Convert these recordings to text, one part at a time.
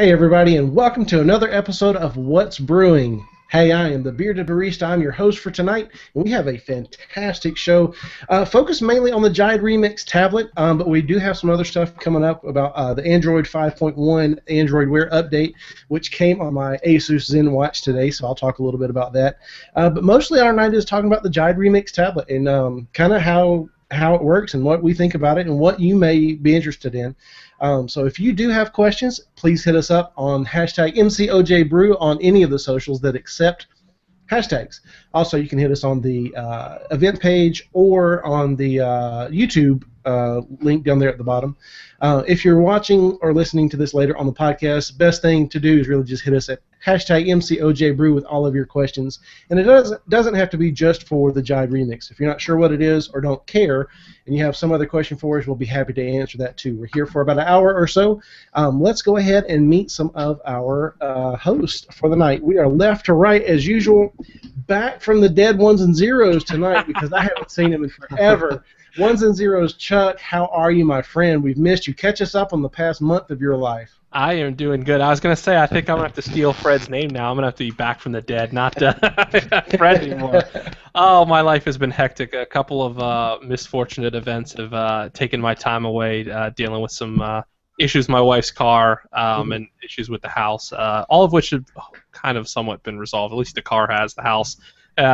Hey everybody, and welcome to another episode of What's Brewing. Hey, I am the Bearded Barista. I'm your host for tonight, and we have a fantastic show focused mainly on the Jide Remix tablet, but we do have some other stuff coming up about the Android 5.1 Android Wear update, which came on my Asus ZenWatch today, so I'll talk a little bit about that. But mostly our night is talking about the Jide Remix tablet and kind of how it works and what we think about it and what you may be interested in. So if you do have questions, please hit us up on hashtag MCOJBrew on any of the socials that accept hashtags. Also, you can hit us on the event page or on the YouTube link down there at the bottom. If you're watching or listening to this later on the podcast, best thing to do is really just hit us at hashtag MCOJBrew with all of your questions. And it doesn't have to be just for the Jide Remix. If you're not sure what it is or don't care and you have some other question for us, we'll be happy to answer that too. We're here for about an hour or so. Let's go ahead and meet some of our hosts for the night. We are left to right as usual, back from the dead ones and zeros tonight because I haven't seen him in forever. Ones and zeros, Chuck, how are you, my friend? We've missed you. Catch us up on the past month of your life. I am doing good. I was going to say, I think I'm going to have to steal Fred's name now. I'm going to have to be back from the dead, not Fred anymore. Oh, my life has been hectic. A couple of misfortunate events have taken my time away, dealing with some issues with my wife's car and issues with the house, all of which have kind of somewhat been resolved. At least the car has. The house,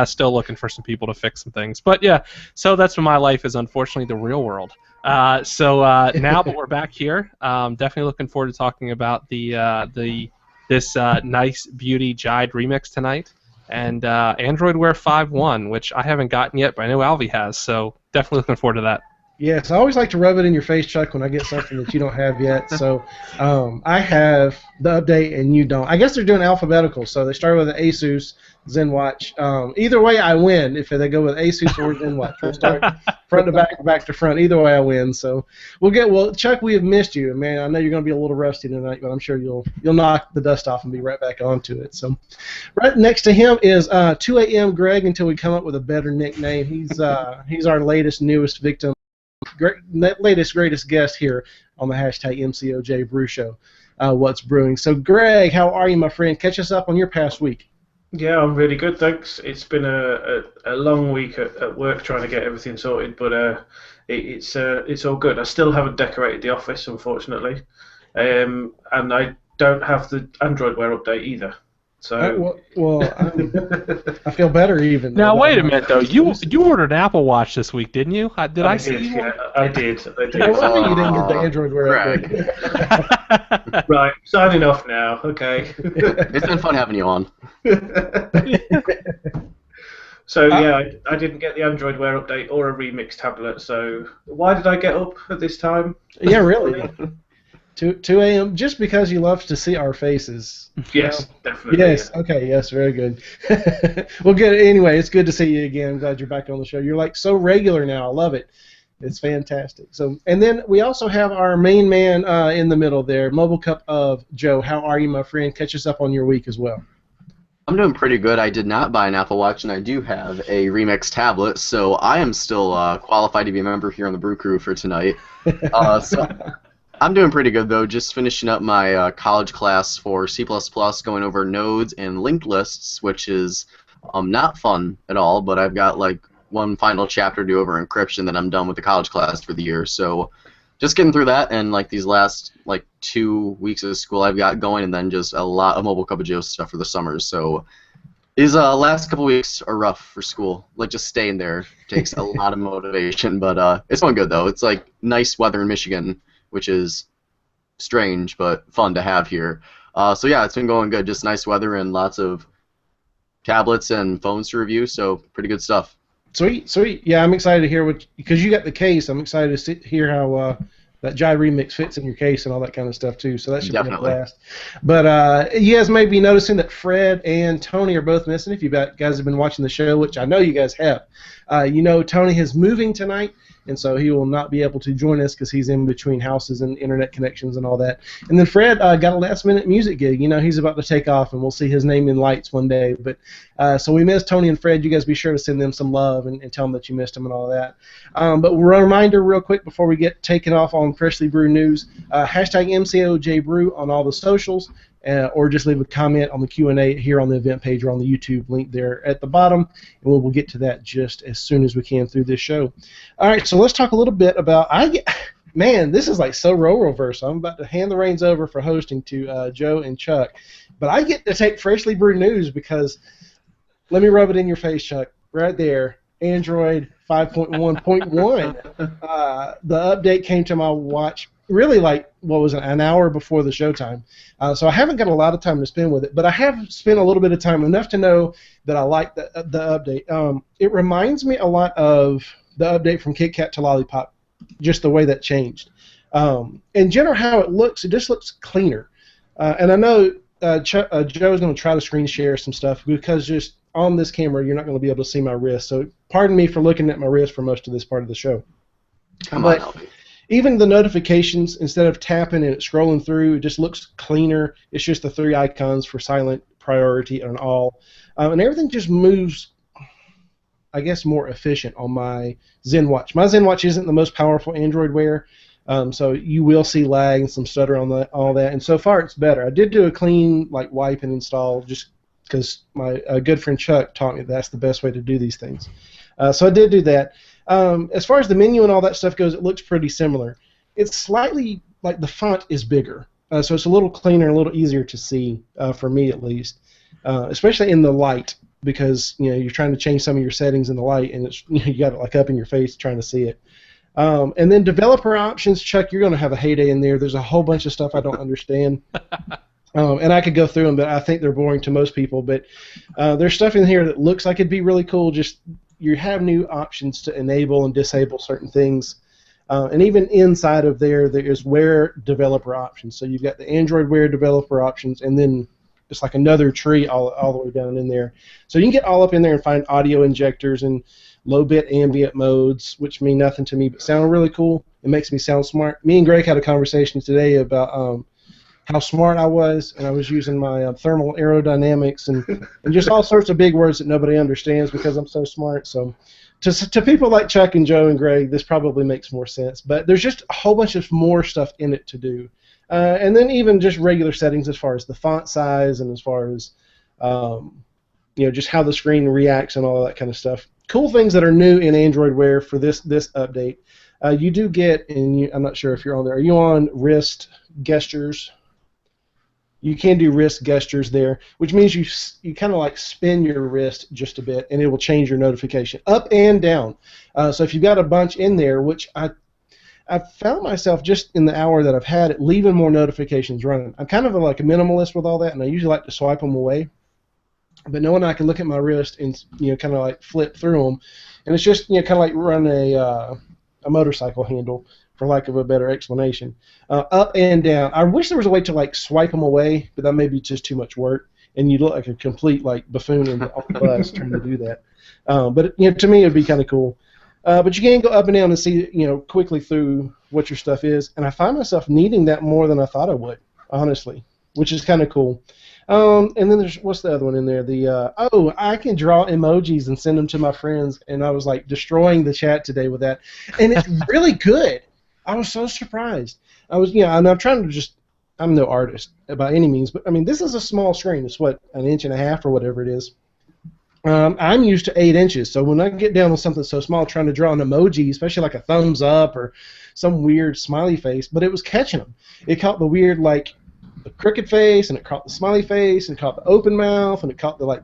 still looking for some people to fix some things. But yeah, so that's what my life is, unfortunately, the real world. Now that we're back here, definitely looking forward to talking about this nice beauty Jide remix tonight, and Android Wear 5.1, which I haven't gotten yet, but I know Alvie has, so definitely looking forward to that. Yes, I always like to rub it in your face, Chuck, when I get something that you don't have yet. So I have the update and you don't. I guess they're doing alphabetical, so they started with the Asus ZenWatch. Either way, I win if they go with Asus or ZenWatch. We'll start front to back to front. Either way, I win. So well, Chuck, we have missed you, man. I know you're going to be a little rusty tonight, but I'm sure you'll knock the dust off and be right back onto it. So right next to him is 2 a.m. Greg until we come up with a better nickname. He's our latest, newest victim. Greatest guest here on the hashtag MCOJ Brew Show. What's Brewing? So, Greg, how are you, my friend? Catch us up on your past week. Yeah, I'm really good, thanks. It's been a long week at work trying to get everything sorted, but it's all good. I still haven't decorated the office, unfortunately, and I don't have the Android Wear update either. So I feel better even. Now wait a minute though. You ordered an Apple Watch this week, didn't you? Did I see you? Yeah, I did. Well, you didn't get the Android Wear update. Right, signing off now. Okay. It's been fun having you on. So yeah, I didn't get the Android Wear update or a remix tablet. So why did I get up at this time? Yeah, really. 2 a.m. just because you love to see our faces. Yes, definitely. Yes, yeah. Okay, yes, very good. Well, good. Anyway, it's good to see you again. I'm glad you're back on the show. You're like so regular now. I love it. It's fantastic. So, and then we also have our main man in the middle there, Mobile Cup of Joe. How are you, my friend? Catch us up on your week as well. I'm doing pretty good. I did not buy an Apple Watch, and I do have a Remix tablet, so I am still qualified to be a member here on the Brew Crew for tonight. So I'm doing pretty good, though. Just finishing up my college class for C++, going over nodes and linked lists, which is not fun at all, but I've got like one final chapter to do over encryption, then I'm done with the college class for the year. So just getting through that, and like these last 2 weeks of school I've got going, and then just a lot of Mobile Cup of Joe stuff for the summers. So these last couple weeks are rough for school. Like just staying there takes a lot of motivation, but it's going good though. It's like nice weather in Michigan, which is strange but fun to have here. So yeah, it's been going good. Just nice weather and lots of tablets and phones to review, so pretty good stuff. Sweet. Yeah, I'm excited to hear because you got the case. I'm excited to hear how that Jide remix fits in your case and all that kind of stuff too. So that should be a blast. But you guys may be noticing that Fred and Tony are both missing. If you guys have been watching the show, which I know you guys have, Tony is moving tonight, and so he will not be able to join us because he's in between houses and internet connections and all that. And then Fred got a last-minute music gig. He's about to take off, and we'll see his name in lights one day. But so we miss Tony and Fred. You guys be sure to send them some love and tell them that you missed them and all that. But a reminder real quick before we get taken off on Freshly Brewed News, hashtag MCOJBrew on all the socials. Or just leave a comment on the Q&A here on the event page or on the YouTube link there at the bottom, and we'll get to that just as soon as we can through this show. All right, so let's talk a little bit about man, this is like so role-reverse. I'm about to hand the reins over for hosting to Joe and Chuck, but I get to take Freshly Brewed News because let me rub it in your face, Chuck, right there. Android 5.1.1. The update came to my watch really an hour before the showtime. So I haven't got a lot of time to spend with it, but I have spent a little bit of time, enough to know that I like the update. It reminds me a lot of the update from Kit Kat to Lollipop, just the way that changed. In general, how it looks, it just looks cleaner. And I know Joe's going to try to screen share some stuff because just on this camera, you're not going to be able to see my wrist. So pardon me for looking at my wrist for most of this part of the show. Come on, Alvie. Even the notifications, instead of tapping and scrolling through, it just looks cleaner. It's just the 3 icons for silent, priority, and all. And everything just moves, I guess, more efficient on my ZenWatch. My ZenWatch isn't the most powerful Android Wear, so you will see lag and some stutter on all that. And so far, it's better. I did do a clean wipe and install just because my good friend Chuck taught me that's the best way to do these things. So I did do that. As far as the menu and all that stuff goes, it looks pretty similar. It's slightly, the font is bigger, so it's a little cleaner, a little easier to see, for me at least, especially in the light, because you're trying to change some of your settings in the light, and it's you got it up in your face trying to see it. And then developer options, Chuck, you're going to have a heyday in there. There's a whole bunch of stuff I don't understand. And I could go through them, but I think they're boring to most people. But there's stuff in here that looks like it'd be really cool. Just you have new options to enable and disable certain things. And even inside of there is Wear developer options. So you've got the Android Wear developer options, and then it's like another tree all the way down in there. So you can get all up in there and find audio injectors and low-bit ambient modes, which mean nothing to me but sound really cool. It makes me sound smart. Me and Greg had a conversation today about how smart I was, and I was using my thermal aerodynamics and just all sorts of big words that nobody understands because I'm so smart. So to people like Chuck and Joe and Greg, this probably makes more sense. But there's just a whole bunch of more stuff in it to do. And then even just regular settings as far as the font size and as far as just how the screen reacts and all that kind of stuff. Cool things that are new in Android Wear for this update. You do get, and I'm not sure if you're on there. Are you on wrist gestures? You can do wrist gestures there, which means you kind of spin your wrist just a bit, and it will change your notification up and down. So if you've got a bunch in there, which I've found myself just in the hour that I've had it leaving more notifications running. I'm kind of a minimalist with all that, and I usually like to swipe them away. But knowing I can look at my wrist and kind of flip through them, and it's just kind of like running a motorcycle handle, for lack of a better explanation. Up and down. I wish there was a way to swipe them away, but that may be just too much work, and you'd look like a complete buffoon on the bus trying to do that. But to me, it'd be kind of cool. But you can go up and down and see quickly through what your stuff is, and I find myself needing that more than I thought I would, honestly, which is kind of cool. And then there's what's the other one in there? I can draw emojis and send them to my friends, and I was destroying the chat today with that, and it's really good. I was so surprised. I was, and I'm trying to I'm no artist by any means, but I mean, this is a small screen. It's what, 1.5 inches or whatever it is. I'm used to 8 inches, so when I get down on something so small, trying to draw an emoji, especially a thumbs up or some weird smiley face, but it was catching them. It caught the weird, the crooked face, and it caught the smiley face, and it caught the open mouth, and it caught the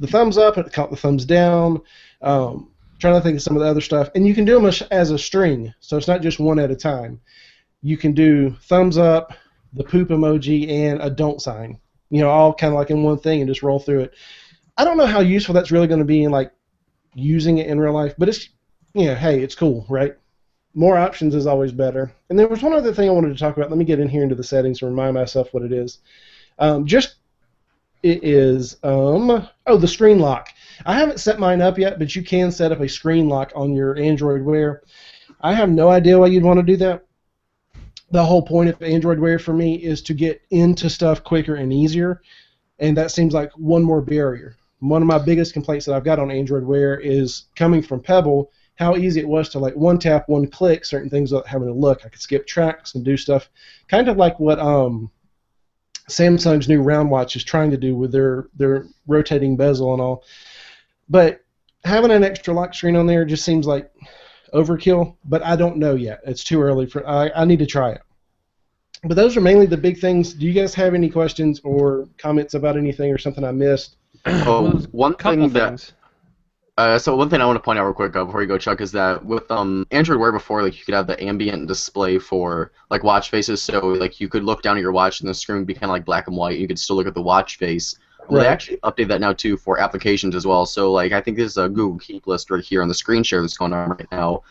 thumbs up, and it caught the thumbs down. Trying to think of some of the other stuff, and you can do them as a string, so it's not just one at a time. You can do thumbs up, the poop emoji, and a don't sign. All kind of in one thing, and just roll through it. I don't know how useful that's really going to be in using it in real life, but it's hey, it's cool, right? More options is always better. And there was one other thing I wanted to talk about. Let me get in here into the settings and remind myself what it is. It is the screen lock. I haven't set mine up yet, but you can set up a screen lock on your Android Wear. I have no idea why you'd want to do that. The whole point of Android Wear for me is to get into stuff quicker and easier, and that seems like one more barrier. One of my biggest complaints that I've got on Android Wear is coming from Pebble, how easy it was to like one tap, one click certain things without having to look. I could skip tracks and do stuff, kind of like what Samsung's new round watch is trying to do with their rotating bezel and all. But having an extra lock screen on there just seems like overkill, but I don't know yet. It's too early for. I need to try it. But those are mainly the big things. Do you guys have any questions or comments about anything or something I missed? Oh, one thing things. So one thing I want to point out real quick before you go, Chuck, is that with Android Wear before, like you could have the ambient display for like watch faces, so like you could look down at your watch and the screen would be kind of like black and white. You could still look at the watch face. Well, Right. they actually update that now too for applications as well. So like I think there's a Google Keep list right here on the screen share that's going on right now.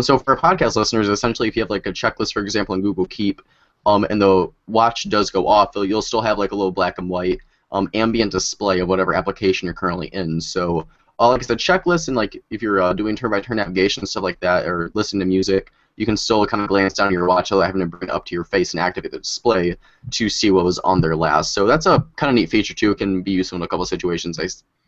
So for podcast listeners, essentially if you have like a checklist, for example, in Google Keep, and the watch does go off, you'll still have like a little black and white ambient display of whatever application you're currently in. So like I said, checklist, and like if you're doing turn-by-turn navigation and stuff like that, or listening to music, you can still kind of glance down at your watch without having to bring it up to your face and activate the display to see what was on there last. So that's a kind of neat feature too. It can be useful in a couple of situations,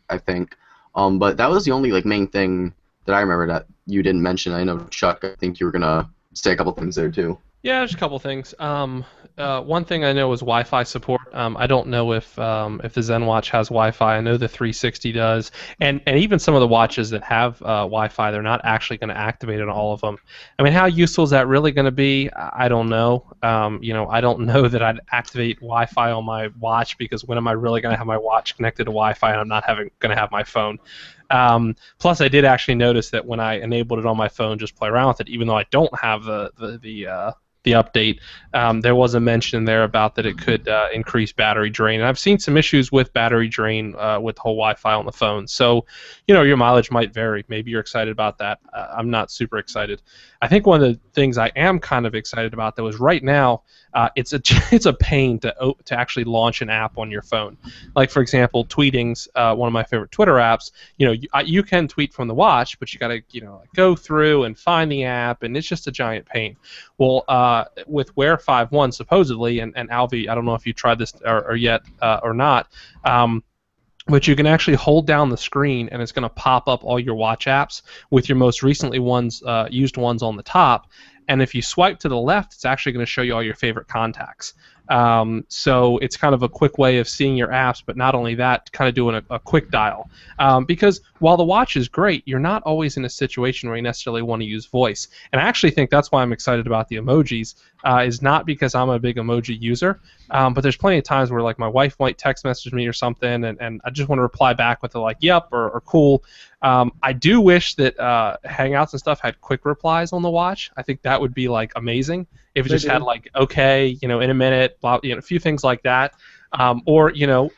I think. But that was the only like main thing that I remember that you didn't mention. I know, Chuck, I think you were gonna say a couple things there too. Yeah, there's a couple things. One thing I know is Wi-Fi support. I don't know if the ZenWatch has Wi-Fi. I know the 360 does, and even some of the watches that have Wi-Fi, they're not actually going to activate it on all of them. I mean, how useful is that really going to be? I don't know. I don't know that I'd activate Wi-Fi on my watch, because when am I really going to have my watch connected to Wi-Fi and I'm not going to have my phone? Plus, I did actually notice that when I enabled it on my phone, just play around with it, even though I don't have the update, there was a mention there about that it could increase battery drain. And I've seen some issues with battery drain with the whole Wi-Fi on the phone. So, your mileage might vary. Maybe you're excited about that. I'm not super excited. I think one of the things I am kind of excited about, though, is right now it's a pain to actually launch an app on your phone. Like, for example, tweeting's one of my favorite Twitter apps. You can tweet from the watch, but you got to go through and find the app, and it's just a giant pain. Well, with Wear 5.1 supposedly, and Alvie, I don't know if you tried this or yet or not, but you can actually hold down the screen and it's going to pop up all your watch apps with your most recently used ones on the top. And if you swipe to the left, it's actually going to show you all your favorite contacts. So it's kind of a quick way of seeing your apps, but not only that, kind of doing a quick dial. Because while the watch is great, you're not always in a situation where you necessarily want to use voice. And I actually think that's why I'm excited about the emojis, is not because I'm a big emoji user, but there's plenty of times where like my wife might text message me or something, and I just want to reply back with a like, yep, or cool. I do wish that Hangouts and stuff had quick replies on the watch. I think that would be like amazing if it just had like okay, in a minute, blah, a few things like that, or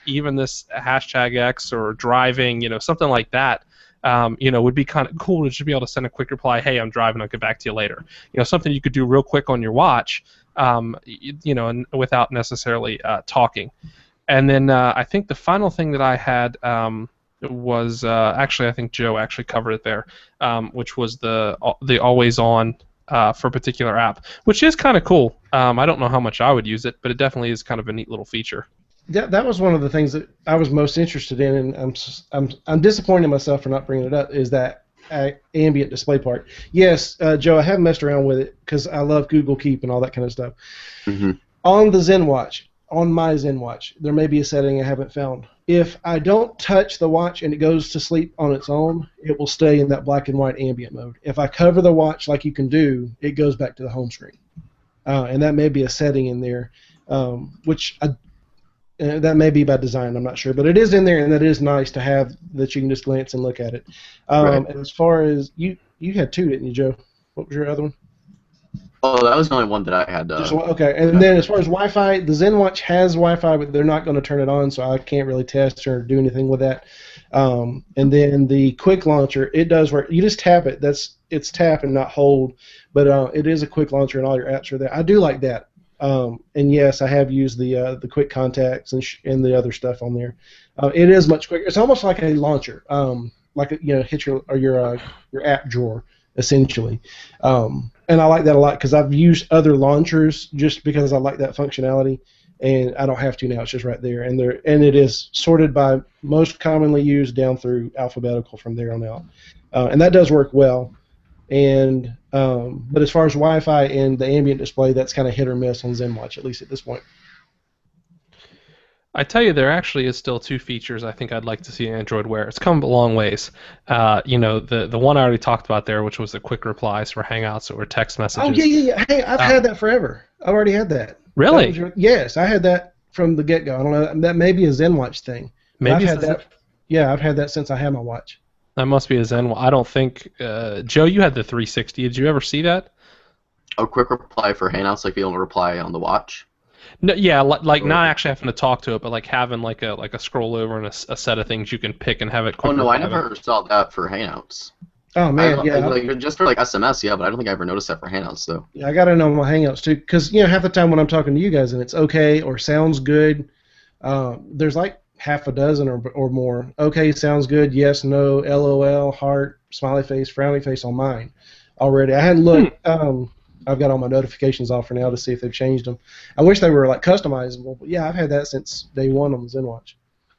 even this #X or driving, something like that. Would be kind of cool to just be able to send a quick reply, hey, I'm driving, I'll get back to you later. Something you could do real quick on your watch, and without necessarily talking. And then I think the final thing that I had was actually, I think Joe actually covered it there, which was the always on for a particular app, which is kind of cool. I don't know how much I would use it, but it definitely is kind of a neat little feature. That was one of the things that I was most interested in, and I'm disappointed in myself for not bringing it up, is that ambient display part. Yes, Joe, I have messed around with it because I love Google Keep and all that kind of stuff. Mm-hmm. On the ZenWatch, on my ZenWatch, there may be a setting I haven't found. If I don't touch the watch and it goes to sleep on its own, it will stay in that black and white ambient mode. If I cover the watch like you can do, it goes back to the home screen. And that may be a setting in there, which that may be by design, I'm not sure. But it is in there, and that is nice to have, that you can just glance and look at it. Right. And as far as, you had two, didn't you, Joe? What was your other one? Oh, that was the only one that I had. Just one, okay, and then as far as Wi-Fi, the ZenWatch has Wi-Fi, but they're not going to turn it on, so I can't really test or do anything with that. And then the quick launcher, it does work. You just tap it. It's tap and not hold, but it is a quick launcher, and all your apps are there. I do like that. And yes, I have used the quick contacts and the other stuff on there. It is much quicker. It's almost like a launcher. like hit your app drawer essentially. And I like that a lot because I've used other launchers just because I like that functionality, and I don't have to now. It's just right there, and it is sorted by most commonly used down through alphabetical from there on out, and that does work well. And but as far as Wi-Fi and the ambient display, that's kind of hit or miss on ZenWatch, at least at this point. I tell you, there actually is still 2 features I think I'd like to see in Android Wear. It's come a long ways. The one I already talked about there, which was the quick replies for Hangouts or text messages. Oh, yeah. Hey, I've had that forever. I've already had that. Really? Yes, I had that from the get-go. I don't know. That may be a ZenWatch thing. Maybe I've had that. Yeah, I've had that since I had my watch. That must be a ZenWatch. I don't think... Joe, you had the 360. Did you ever see that? A quick reply for Hangouts, like being able to reply on the watch? No, yeah, like not actually having to talk to it, but like having like a scroll over and a set of things you can pick and have it quick. Oh no, I never saw that for Hangouts. Oh man, just for like SMS, yeah, but I don't think I ever noticed that for Hangouts though. Yeah, I got to know my Hangouts too, because half the time when I'm talking to you guys and it's okay or sounds good, there's like half a dozen or more. Okay, sounds good. Yes, no, LOL, heart, smiley face, frowny face on mine already. I hadn't looked. I've got all my notifications off for now to see if they've changed them. I wish they were like customizable, but yeah, I've had that since day one on the ZenWatch.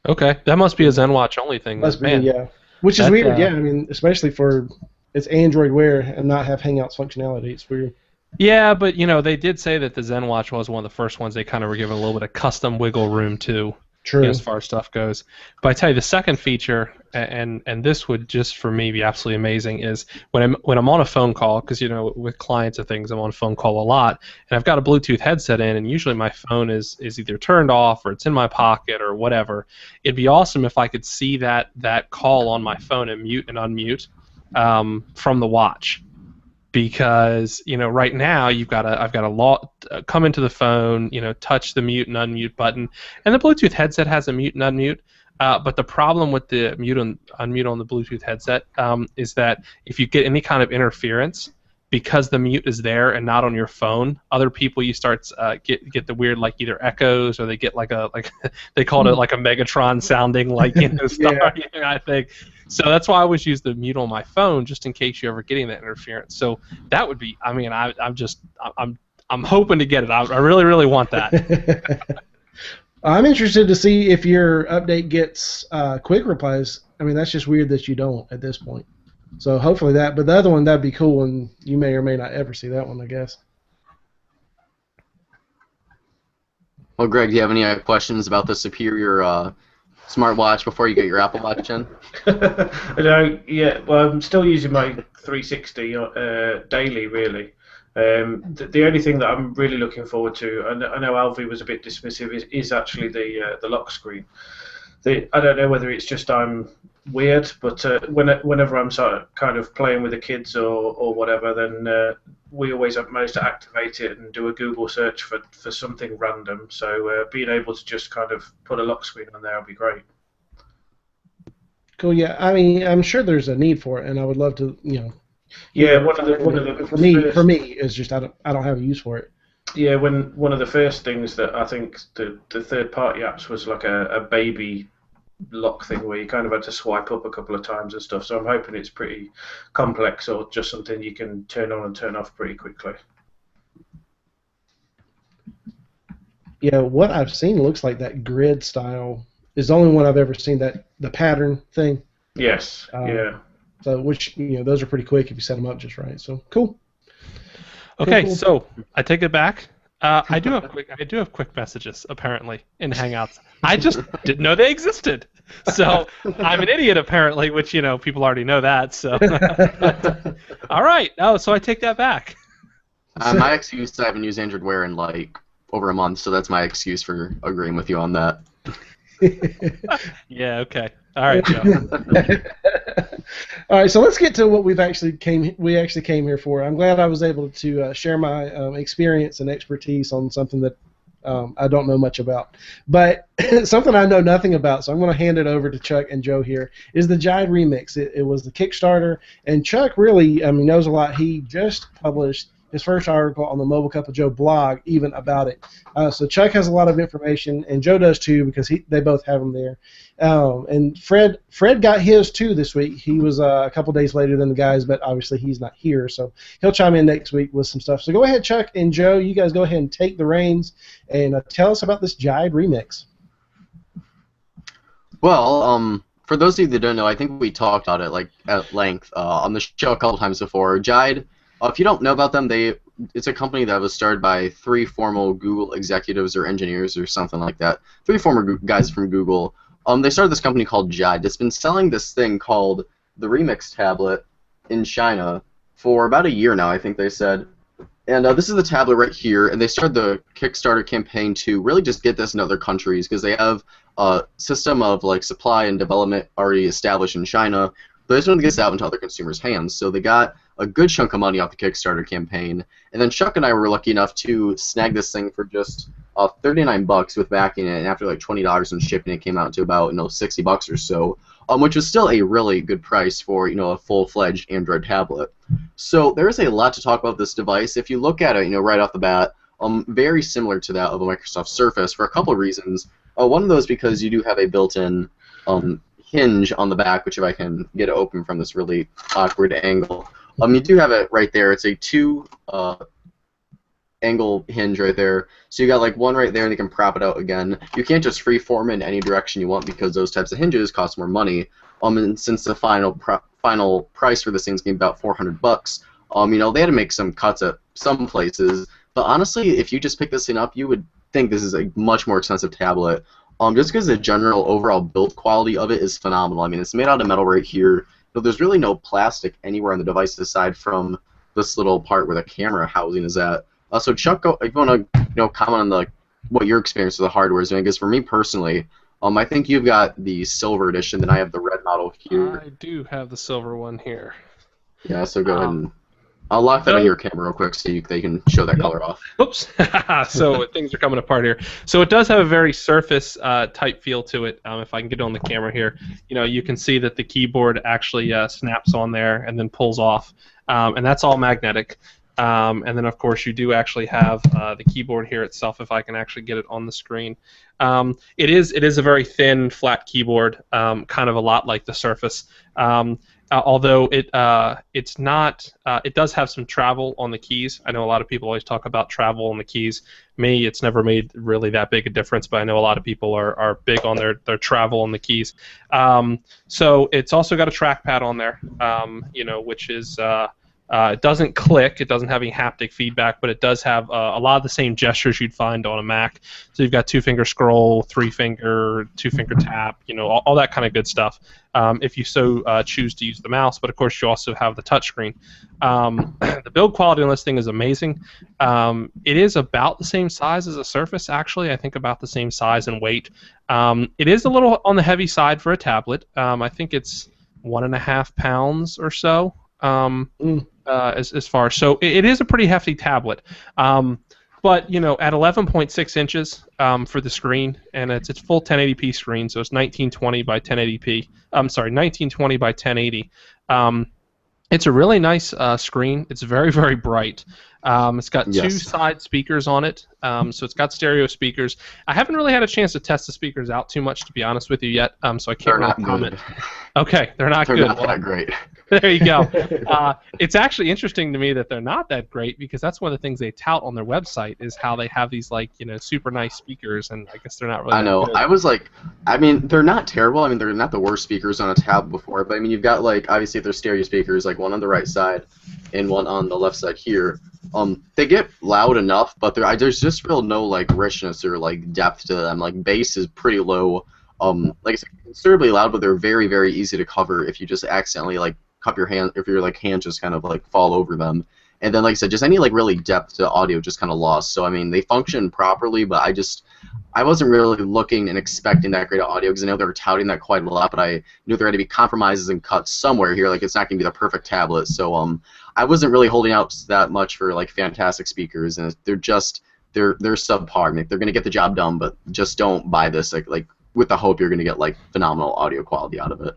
Okay, that must be a ZenWatch only thing. Must be, yeah. Which is weird, yeah. I mean, especially for it's Android Wear and not have Hangouts functionality. It's weird. Yeah, but they did say that the ZenWatch was one of the first ones they kind of were given a little bit of custom wiggle room to. True. As far as stuff goes. But I tell you, the second feature, and this would just for me be absolutely amazing, is when I'm on a phone call, because with clients and things I'm on a phone call a lot, and I've got a Bluetooth headset in, and usually my phone is either turned off or it's in my pocket or whatever. It'd be awesome if I could see that call on my phone and mute and unmute from the watch. Because right now I've got to come into the phone, touch the mute and unmute button, and the Bluetooth headset has a mute and unmute. But the problem with the mute and unmute on the Bluetooth headset is that if you get any kind of interference, because the mute is there and not on your phone, other people you start get the weird like either echoes or they get they call it like a Megatron sounding stuff. Yeah. I think. So that's why I always use the mute on my phone just in case you're ever getting that interference. So that would be. I mean, I'm hoping to get it. I really really want that. I'm interested to see if your update gets quick replies. I mean, that's just weird that you don't at this point. So hopefully that. But the other one, that'd be cool, and you may or may not ever see that one, I guess. Well, Greg, do you have any questions about the superior smartwatch before you get your Apple Watch in? Yeah, well, I'm still using my 360 daily, really. The only thing that I'm really looking forward to, and I know Alvie was a bit dismissive, is actually the lock screen. I don't know whether it's just I'm weird, but whenever I'm sort of kind of playing with the kids or whatever, then we always have managed to activate it and do a Google search for something random. So being able to just kind of put a lock screen on there would be great. Cool. Yeah. I mean, I'm sure there's a need for it, and I would love to. Yeah. One of the for me is just I don't have a use for it. Yeah. When one of the first things that I think the third party apps was like a baby lock thing where you kind of had to swipe up a couple of times and stuff. So I'm hoping it's pretty complex or just something you can turn on and turn off pretty quickly. Yeah, what I've seen looks like that grid style is the only one I've ever seen, that the pattern thing. Yes. Yeah. So which those are pretty quick if you set them up just right. So cool. Okay, cool. So I take it back. I do have quick messages apparently in Hangouts. I just didn't know they existed. So I'm an idiot apparently, which people already know that. So all right. Oh, so I take that back. My excuse is I haven't used Android Wear in like over a month, so that's my excuse for agreeing with you on that. Yeah. Okay. All right, Joe. All right, so let's get to what we actually came here for. I'm glad I was able to share my experience and expertise on something that I don't know much about, but something I know nothing about. So I'm going to hand it over to Chuck and Joe here. Is the Jide remix? It was the Kickstarter, and Chuck really knows a lot. He just published his first article on the Mobile Cup of Joe blog even about it. So Chuck has a lot of information, and Joe does too because they both have them there. And Fred got his too this week. He was a couple days later than the guys, but obviously he's not here, so he'll chime in next week with some stuff. So go ahead, Chuck and Joe, you guys go ahead and take the reins and tell us about this Jide remix. Well, for those of you that don't know, I think we talked about it at length on the show a couple times before. Jide, if you don't know about them, it's a company that was started by 3 former Google executives or engineers or something like that. 3 former guys from Google. They started this company called Jide. It's been selling this thing called the Remix tablet in China for about a year now, I think they said. And this is the tablet right here, and they started the Kickstarter campaign to really just get this in other countries because they have a system of supply and development already established in China. But they just wanted to get this out into other consumers' hands. So they got a good chunk of money off the Kickstarter campaign. And then Chuck and I were lucky enough to snag this thing for just $39 with backing it, and after $20 in shipping, it came out to about $60 or so, which was still a really good price for a full-fledged Android tablet. So there is a lot to talk about this device. If you look at it, right off the bat, very similar to that of a Microsoft Surface for a couple of reasons. One of those because you do have a built-in hinge on the back, which if I can get it open from this really awkward angle, you do have it right there. It's a 2 angle hinge right there. So you got one right there, and you can prop it out again. You can't just freeform it in any direction you want because those types of hinges cost more money. And since the final price for this thing's going to be about $400, they had to make some cuts at some places. But honestly, if you just pick this thing up, you would think this is a much more expensive tablet. Just because the general overall build quality of it is phenomenal. I mean, it's made out of metal right here. So there's really no plastic anywhere on the device aside from this little part where the camera housing is at. So Chuck, if you want to comment on what your experience with the hardware is doing, because for me personally, I think you've got the silver edition, and I have the red model here. I do have the silver one here. Yeah, so go ahead and I'll lock that on your camera real quick so they can show that color off. Oops. So things are coming apart here. So it does have a very Surface type feel to it. If I can get it on the camera here, you can see that the keyboard actually snaps on there and then pulls off, and that's all magnetic. And then, of course, you do actually have the keyboard here itself, if I can actually get it on the screen. It is a very thin, flat keyboard, kind of a lot like the Surface. Although it's not, it does have some travel on the keys. I know a lot of people always talk about travel on the keys. Me, it's never made really that big a difference, but I know a lot of people are big on their travel on the keys. So it's also got a trackpad on there, which is it doesn't click, it doesn't have any haptic feedback, but it does have a lot of the same gestures you'd find on a Mac. So you've got 2-finger scroll, 3-finger, 2-finger tap, all that kind of good stuff. If you so choose to use the mouse, but of course you also have the touchscreen. The build quality on this thing is amazing. It is about the same size as a Surface, actually. I think about the same size and weight. It is a little on the heavy side for a tablet. I think it's 1.5 pounds or so. As far, so it is a pretty hefty tablet, but at 11.6 inches for the screen, and it's full 1080p screen, so it's 1920 by 1080p. I'm sorry, 1920 by 1080. It's a really nice screen. It's very, very bright. It's got 2 side speakers on it, so it's got stereo speakers. I haven't really had a chance to test the speakers out too much, to be honest with you, yet, so I can't really comment. Okay, they're not good. They're not that great. There you go. It's actually interesting to me that they're not that great, because that's one of the things they tout on their website is how they have these super nice speakers, and I guess they're not really. I know. I was they're not terrible. I mean, they're not the worst speakers on a tab before, but I mean, you've got obviously they're stereo speakers, one on the right side and one on the left side here. They get loud enough, but there's just real no richness or depth to them. Bass is pretty low. It's considerably loud, but they're very, very easy to cover if you just accidentally cup your hand, if your hands just kind of fall over them. And then, like I said, just any really depth to audio just kind of lost. So I mean, they function properly, but I wasn't really looking and expecting that great audio, because I know they were touting that quite a lot, but I knew there had to be compromises and cuts somewhere here. It's not going to be the perfect tablet. So I wasn't really holding out that much for fantastic speakers, and they're subpar. I mean, they're going to get the job done, but just don't buy this with the hope you're going to get phenomenal audio quality out of it.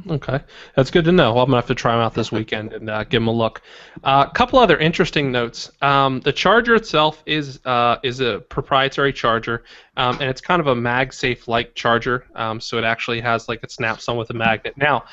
Okay, that's good to know. Well, I'm gonna have to try them out this weekend and give them a look. A couple other interesting notes. The charger itself is a proprietary charger, and it's kind of a MagSafe-like charger. So it actually has like it snaps on with a magnet. Now,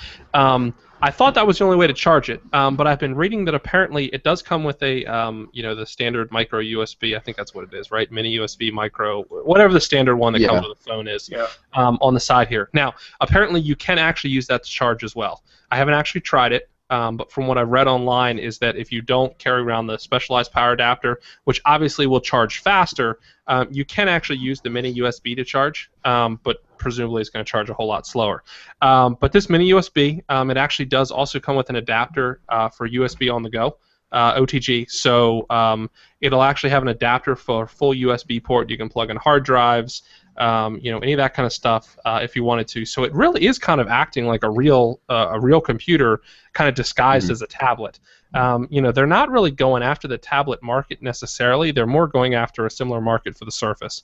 I thought that was the only way to charge it, but I've been reading that apparently it does come with a the standard micro USB. I think that's what it is, right? Mini USB, micro, whatever the standard one that Yeah. comes with the phone is. On the side here. Now, apparently you can actually use that to charge as well. I haven't actually tried it, but from what I've read online is that if you don't carry around the specialized power adapter, which obviously will charge faster, you can actually use the mini USB to charge, but presumably it's going to charge a whole lot slower. But this mini USB, it actually does also come with an adapter for USB on the go. OTG, so it'll actually have an adapter for a full USB port. You can plug in hard drives, any of that kind of stuff if you wanted to. So it really is kind of acting like a real computer, kind of disguised as a tablet. They're not really going after the tablet market necessarily. They're more going after a similar market for the Surface,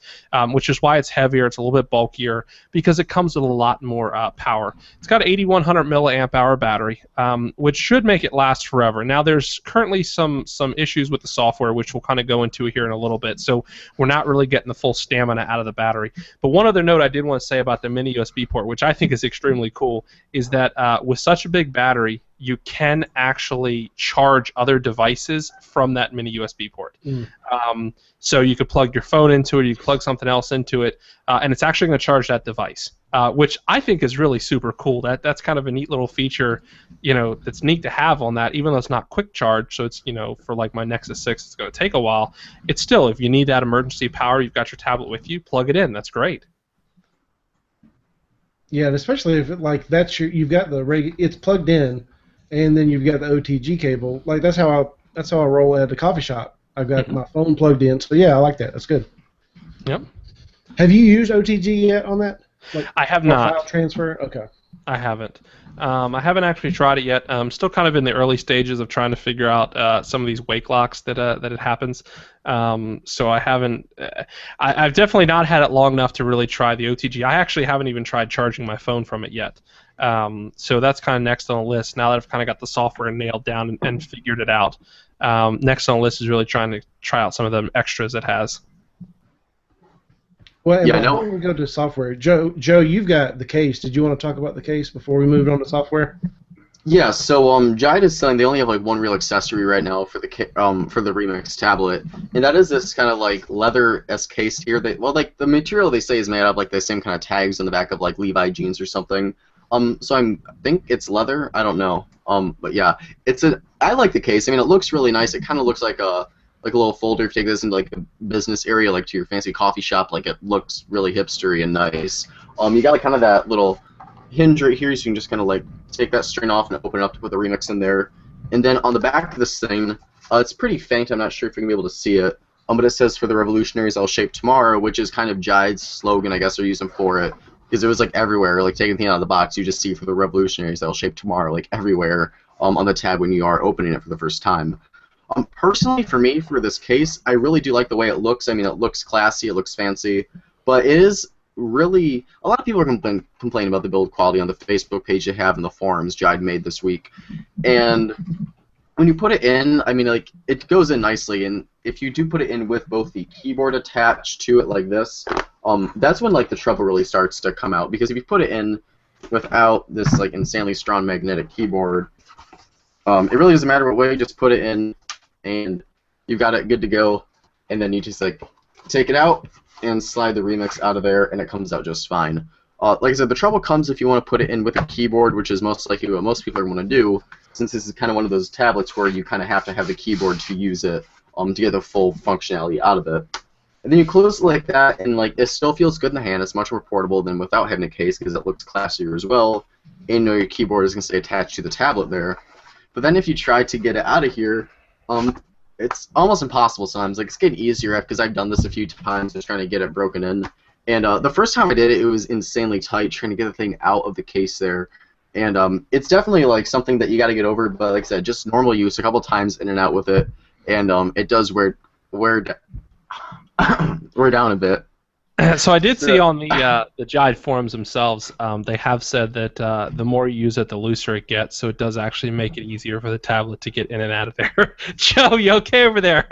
which is why it's heavier. It's a little bit bulkier because it comes with a lot more power. It's got an 8100 milliamp hour battery, which should make it last forever. Now, there's currently some issues with the software, which we'll kind of go into here in a little bit. So we're not really getting the full stamina out of the battery. But one other note I did want to say about the mini USB port, which I think is extremely cool, is that with such a big battery, you can actually charge other devices from that mini USB port. So you could plug your phone into it, you could plug something else into it, and it's actually going to charge that device, which I think is really super cool. That's kind of a neat little feature, that's neat to have on that, even though it's not quick charge. So it's, for like my Nexus 6, it's going to take a while. It's still, if you need that emergency power, you've got your tablet with you, plug it in. That's great. Yeah, and especially if you've got it's plugged in, and then you've got the OTG cable. Like that's how I roll at the coffee shop. I've got my phone plugged in. So yeah, I like that. That's good. Yep. Have you used OTG yet on that? I have not. File transfer. Okay. I haven't. I haven't actually tried it yet. I'm still kind of in the early stages of trying to figure out some of these wake locks that it happens. So I haven't. I've definitely not had it long enough to really try the OTG. I actually haven't even tried charging my phone from it yet. So that's kind of next on the list. Now that I've kind of got the software nailed down and figured it out, next on the list is really trying to try out some of the extras it has. Well, before we go to software, Joe, you've got the case. Did you want to talk about the case before we move on to software? Yeah, so Jide is selling. They only have like one real accessory right now for the Remix tablet, and that is this kind of like leather-esque case here. The material they say is made out of like the same kind of tags on the back of like Levi jeans or something. So I think it's leather. I don't know. But yeah, I like the case. I mean, it looks really nice. It kind of looks like a little folder. If you take this into like a business area, like to your fancy coffee shop, like it looks really hipstery and nice. You got like kind of that little hinge right here, so you can just kind of like take that string off and open it up to put the Remix in there. And then on the back of this thing, it's pretty faint. I'm not sure if you're gonna be able to see it. But it says "For the revolutionaries, I'll shape tomorrow," which is kind of Jide's slogan, I guess they're using for it. Because it was like everywhere, like taking the thing out of the box, you just see "For the revolutionaries, that'll shape tomorrow," like everywhere on the tab when you are opening it for the first time. Personally, for me, for this case, I really do like the way it looks. I mean, it looks classy, it looks fancy, but it is really, a lot of people are complaining about the build quality on the Facebook page they have in the forums Jide made this week. And when you put it in, I mean, like, it goes in nicely, and if you do put it in with both the keyboard attached to it like this, that's when like the trouble really starts to come out, because if you put it in without this like insanely strong magnetic keyboard, it really doesn't matter what way, you just put it in and you've got it good to go, and then you just like take it out and slide the Remix out of there and it comes out just fine. Like I said, the trouble comes if you want to put it in with a keyboard, which is most likely what most people are going to do, since this is kind of one of those tablets where you kind of have to have the keyboard to use it to get the full functionality out of it. And then you close it like that, and like it still feels good in the hand. It's much more portable than without having a case, because it looks classier as well. And your keyboard is going to stay attached to the tablet there. But then if you try to get it out of here, it's almost impossible sometimes. Like, it's getting easier because I've done this a few times, just trying to get it broken in. And the first time I did it, it was insanely tight trying to get the thing out of the case there. And it's definitely like something that you got to get over. But like I said, just normal use, a couple times in and out with it, and it does wear down a bit. So I did see on the Jide forums themselves, they have said that the more you use it, the looser it gets. So it does actually make it easier for the tablet to get in and out of there. Joe, you okay over there?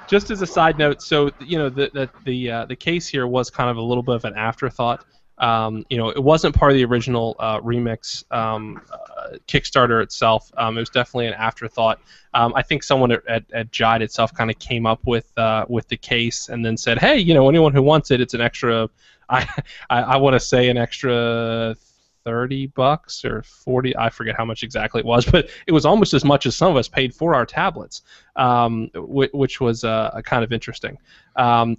Just as a side note, so the case here was kind of a little bit of an afterthought. It wasn't part of the original remix Kickstarter itself. It was definitely an afterthought. I think someone at Jide itself kind of came up with the case and then said, hey, anyone who wants it, it's an extra. I want to say an extra $30 or 40. I forget how much exactly it was, but it was almost as much as some of us paid for our tablets, which was kind of interesting.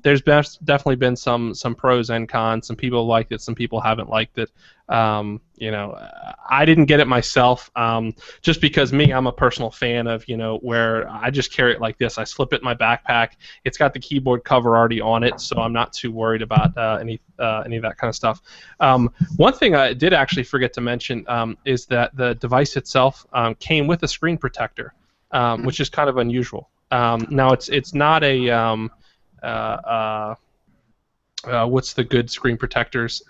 There's definitely been some pros and cons. Some people liked it, some people haven't liked it. I didn't get it myself, just because I'm a personal fan of, where I just carry it like this. I slip it in my backpack. It's got the keyboard cover already on it, so I'm not too worried about any of that kind of stuff. One thing I did actually forget to mention is that the device itself came with a screen protector, which is kind of unusual. Now it's not a what's the good screen protectors?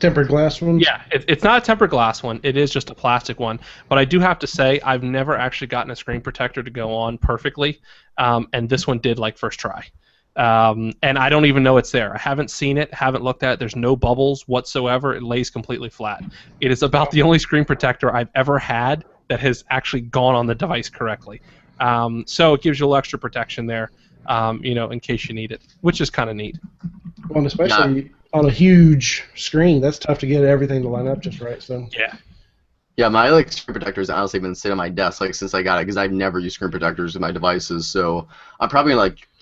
Tempered glass ones? Yeah, it's not a tempered glass one. It is just a plastic one. But I do have to say, I've never actually gotten a screen protector to go on perfectly, and this one did like first try. And I don't even know it's there. I haven't seen it, haven't looked at it. There's no bubbles whatsoever. It lays completely flat. It is about the only screen protector I've ever had that has actually gone on the device correctly. So it gives you a little extra protection there, in case you need it, which is kind of neat. Well, and especially on a huge screen, that's tough to get everything to line up just right. So yeah, my screen protectors honestly been sitting on my desk since I got it, because I've never used screen protectors with my devices. So I'm probably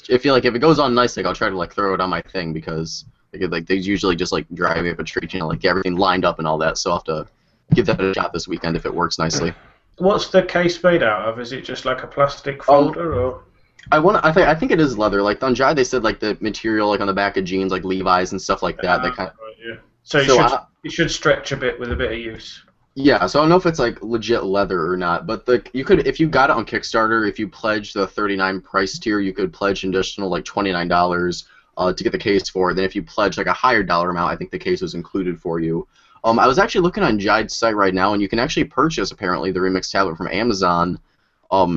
if it goes on nice, I'll try to throw it on my thing, because they usually just drive me up a tree, get everything lined up and all that. So I'll have to give that a shot this weekend if it works nicely. What's the case made out of? Is it just like a plastic folder or? I think it is leather. On Jide, they said the material on the back of jeans, Levi's and stuff like that. They kind of. Right, yeah. So it should stretch a bit with a bit of use. Yeah, so I don't know if it's legit leather or not, but if you got it on Kickstarter, if you pledge the $39 price tier, you could pledge an additional $29 to get the case for it. Then if you pledge a higher dollar amount, I think the case was included for you. I was actually looking on Jide's site right now, and you can actually purchase apparently the Remix tablet from Amazon.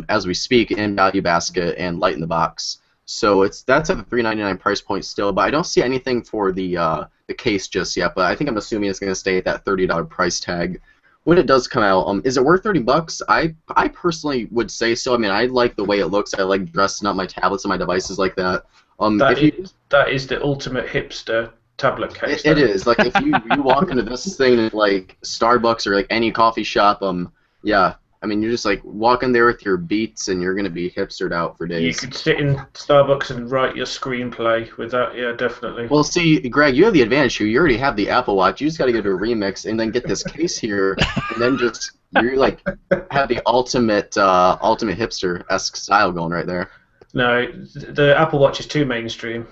As we speak, in Value Basket and Light in the Box. So that's at the $3.99 price point still, but I don't see anything for the case just yet. But I think I'm assuming it's going to stay at that $30 price tag when it does come out. Is it worth $30? I personally would say so. I mean, I like the way it looks. I like dressing up my tablets and my devices like that. That is the ultimate hipster tablet case. It is. If you walk into this thing at Starbucks or any coffee shop, yeah. I mean, you're just walking there with your Beats, and you're going to be hipstered out for days. You could sit in Starbucks and write your screenplay with that, yeah, definitely. Well, see, Greg, you have the advantage here. You already have the Apple Watch. You just got to go to a Remix and then get this case here, and then you have the ultimate hipster-esque style going right there. No, the Apple Watch is too mainstream.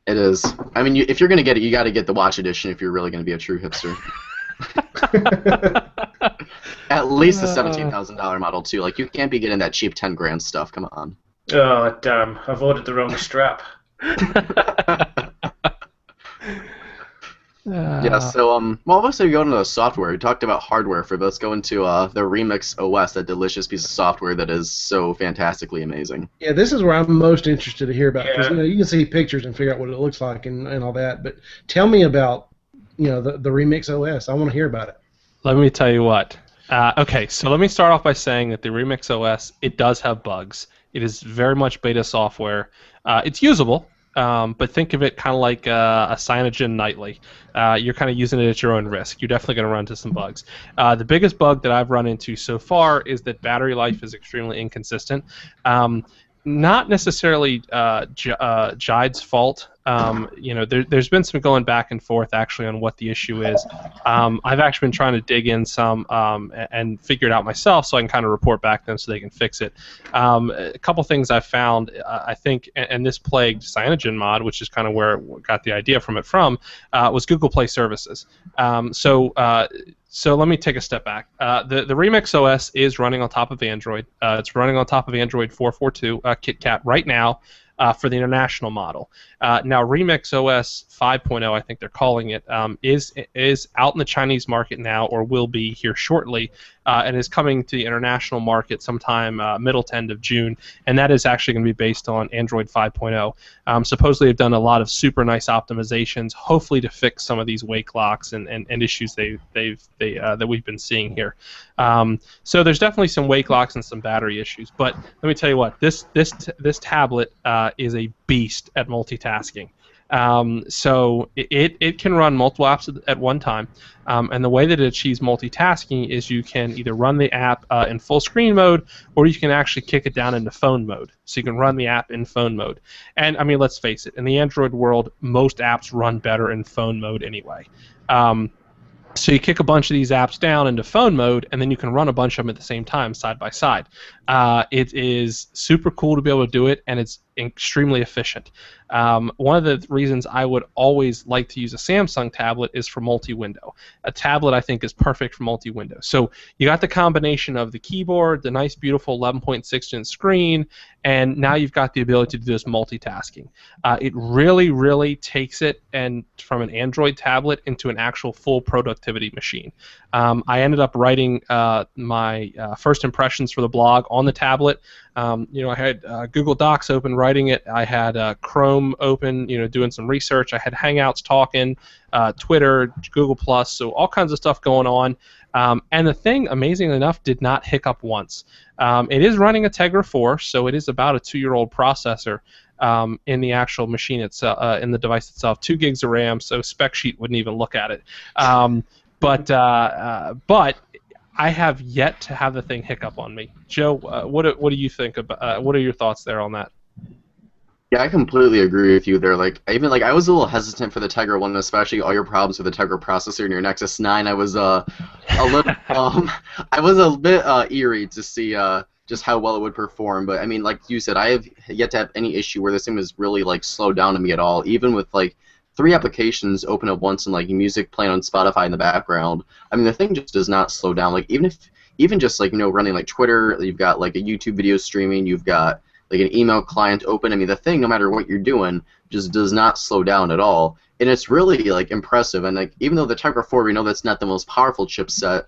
It is. I mean, if you're going to get it, you got to get the watch edition if you're really going to be a true hipster. At least the $17,000 model too. You can't be getting that cheap $10,000 stuff. Come on. Oh damn! I've ordered the wrong strap. Yeah. So well, let's go into the software. We talked about hardware. Let's go into the Remix OS, that delicious piece of software that is so fantastically amazing. Yeah, this is where I'm most interested to hear about, because you can see pictures and figure out what it looks like and all that. But tell me about the Remix OS. I want to hear about it. Let me tell you what. Okay, so let me start off by saying that the Remix OS, it does have bugs. It is very much beta software. It's usable, but think of it kind of like a Cyanogen Nightly. You're kind of using it at your own risk. You're definitely going to run into some bugs. The biggest bug that I've run into so far is that battery life is extremely inconsistent. Not necessarily Jide's fault. There's been some going back and forth actually on what the issue is. I've actually been trying to dig in some and figure it out myself, so I can kind of report back to them so they can fix it. A couple things I found, I think, and this plagued CyanogenMod, which is kind of where I got the idea from, was Google Play Services. So let me take a step back. The Remix OS is running on top of Android. It's running on top of Android 4.4.2 KitKat right now. for the international model. Now, Remix OS 5.0, I think they're calling it, is out in the Chinese market now, or will be here shortly, and is coming to the international market sometime middle to end of June, and that is actually going to be based on Android 5.0. Supposedly, they've done a lot of super nice optimizations, hopefully to fix some of these wake locks and issues that we've been seeing here. So there's definitely some wake locks and some battery issues, but let me tell you what, this tablet is a beast at multitasking. So it can run multiple apps at one time, and the way that it achieves multitasking is you can either run the app in full screen mode, or you can actually kick it down into phone mode. So you can run the app in phone mode. And I mean, let's face it, in the Android world, most apps run better in phone mode anyway. So you kick a bunch of these apps down into phone mode, and then you can run a bunch of them at the same time, side by side. It is super cool to be able to do it, and it's extremely efficient. One of the reasons I would always like to use a Samsung tablet is for multi-window. A tablet, I think, is perfect for multi-window. So you got the combination of the keyboard, the nice, beautiful 11.6-inch screen, and now you've got the ability to do this multitasking. It really, really takes it and from an Android tablet into an actual full productivity machine. I ended up writing my first impressions for the blog on the tablet. I had Google Docs open writing it. I had Chrome open, doing some research. I had Hangouts talking, Twitter, Google+, so all kinds of stuff going on. And the thing, amazingly enough, did not hiccup once. It is running a Tegra 4, so it is about a 2-year-old processor in the actual machine itself, in the device itself. 2 gigs of RAM, so spec sheet wouldn't even look at it. But I have yet to have the thing hiccup on me. Joe, what do you think about? What are your thoughts there on that? Yeah, I completely agree with you there. I was a little hesitant for the Tegra 1, especially all your problems with the Tegra processor in your Nexus 9. I was a little I was a bit eerie to see just how well it would perform. But I mean, like you said, I have yet to have any issue where this thing was really slowed down to me at all. Even with 3 applications open at once and music playing on Spotify in the background. I mean, the thing just does not slow down. Even just running Twitter, you've got a YouTube video streaming, you've got an email client open. I mean, the thing, no matter what you're doing, just does not slow down at all. And it's really impressive. And even though the Tegra 4, we know that's not the most powerful chipset,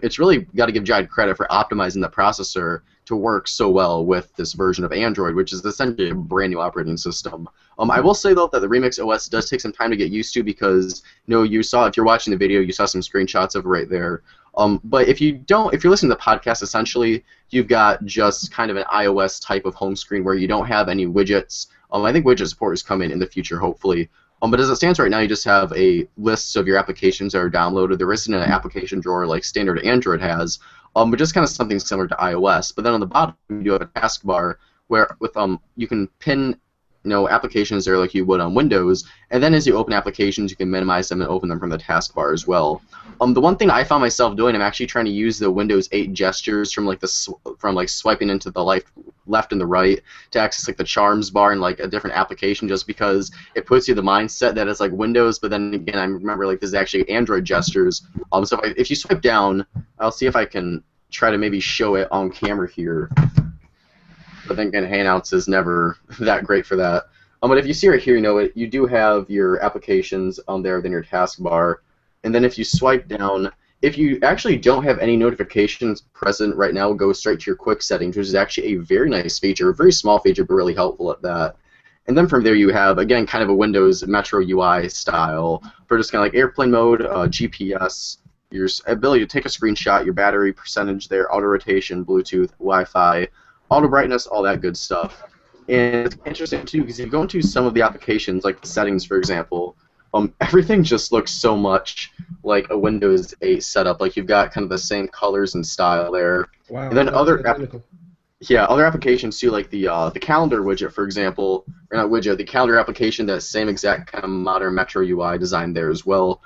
it's really got to give Jide credit for optimizing the processor to work so well with this version of Android, which is essentially a brand new operating system. I will say though that the Remix OS does take some time to get used to because you saw, if you're watching the video, you saw some screenshots of it right there. But if you're listening to the podcast, essentially you've got just kind of an iOS type of home screen where you don't have any widgets. I think widget support is coming in the future, hopefully. But as it stands right now, you just have a list of your applications that are downloaded. There isn't an application drawer like standard Android has, but just kind of something similar to iOS. But then on the bottom, you do have a taskbar where you can pin applications there like you would on Windows, and then as you open applications, you can minimize them and open them from the taskbar as well. The one thing I found myself doing, I'm actually trying to use the Windows 8 gestures from swiping into the left and the right to access the charms bar in a different application, just because it puts you in the mindset that it's Windows, but then again I remember this is actually Android gestures. So if you swipe down, I'll see if I can try to maybe show it on camera here. But then again, Hangouts is never that great for that. But if you see right here, you do have your applications on there, then your taskbar, and then if you swipe down, if you actually don't have any notifications present right now, go straight to your quick settings, which is actually a very nice feature, a very small feature, but really helpful at that. And then from there you have, again, kind of a Windows Metro UI style for just kind of airplane mode, GPS, your ability to take a screenshot, your battery percentage there, auto rotation, Bluetooth, Wi-Fi, auto brightness, all that good stuff. And it's interesting too because if you go into some of the applications, like the settings, for example, everything just looks so much like a Windows 8 setup. You've got kind of the same colors and style there. Wow. And then other applications too, like the calendar widget, for example, or not widget, the calendar application, that same exact kind of modern Metro UI design there as well.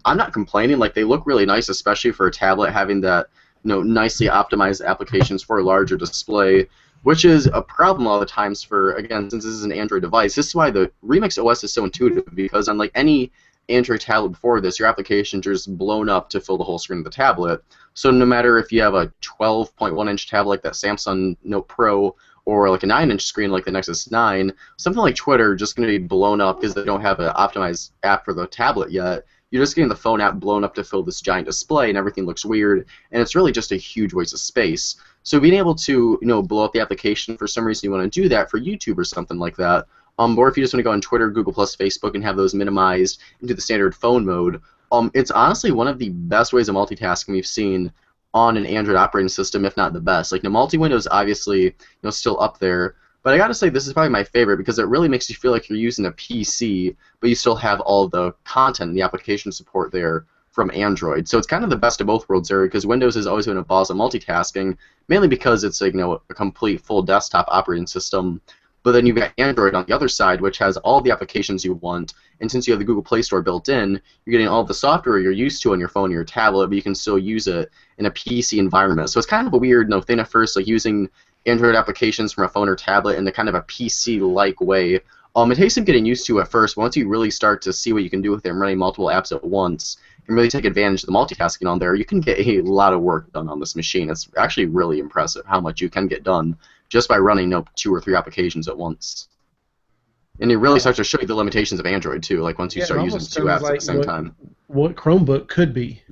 I'm not complaining. They look really nice, especially for a tablet having that nicely optimized applications for a larger display, which is a problem a lot of times for, again, since this is an Android device. This is why the Remix OS is so intuitive, because unlike any Android tablet before this, your applications are just blown up to fill the whole screen of the tablet. So no matter if you have a 12.1-inch tablet like that Samsung Note Pro, or like a 9-inch screen like the Nexus 9, something like Twitter just going to be blown up because they don't have an optimized app for the tablet yet. You're just getting the phone app blown up to fill this giant display, and everything looks weird, and it's really just a huge waste of space. So being able to, blow up the application, for some reason you want to do that for YouTube or something like that, or if you just want to go on Twitter, Google+, Facebook, and have those minimized into the standard phone mode, it's honestly one of the best ways of multitasking we've seen on an Android operating system, if not the best. Like, multi-window is obviously, still up there, but I gotta say this is probably my favorite because it really makes you feel like you're using a PC, but you still have all the content and the application support there from Android. So it's kind of the best of both worlds there, because Windows has always been a boss of multitasking, mainly because it's like, a complete full desktop operating system. But then you've got Android on the other side, which has all the applications you want, and since you have the Google Play Store built in, you're getting all the software you're used to on your phone or your tablet, but you can still use it in a PC environment. So it's kind of a weird thing at first, like using Android applications from a phone or tablet in a kind of a PC-like way. It takes some getting used to at first, but once you really start to see what you can do with them, running multiple apps at once, and really take advantage of the multitasking on there, you can get a lot of work done on this machine. It's actually really impressive how much you can get done just by running 2 or 3 applications at once. And it really starts to show you the limitations of Android too, like once you start using 2 apps at the same time. What Chromebook could be.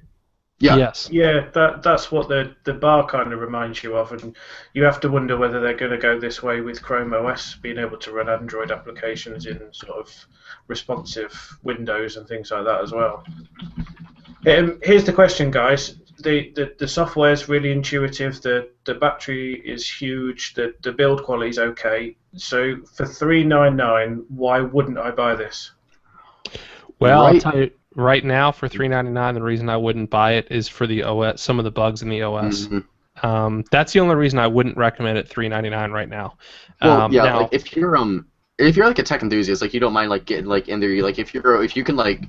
Yeah. Yes. Yeah, that's what the bar kind of reminds you of, and you have to wonder whether they're going to go this way with Chrome OS, being able to run Android applications in sort of responsive windows and things like that as well. Here's the question, guys. The software is really intuitive. The battery is huge. The build quality is okay. So for $399, why wouldn't I buy this? Well, I'll tell you right now, for $399, the reason I wouldn't buy it is for the OS, some of the bugs in the OS. Mm-hmm. That's the only reason I wouldn't recommend it $399 right now. Well, yeah, now, like if you're like a tech enthusiast, like you don't mind like getting like in there, like if you can like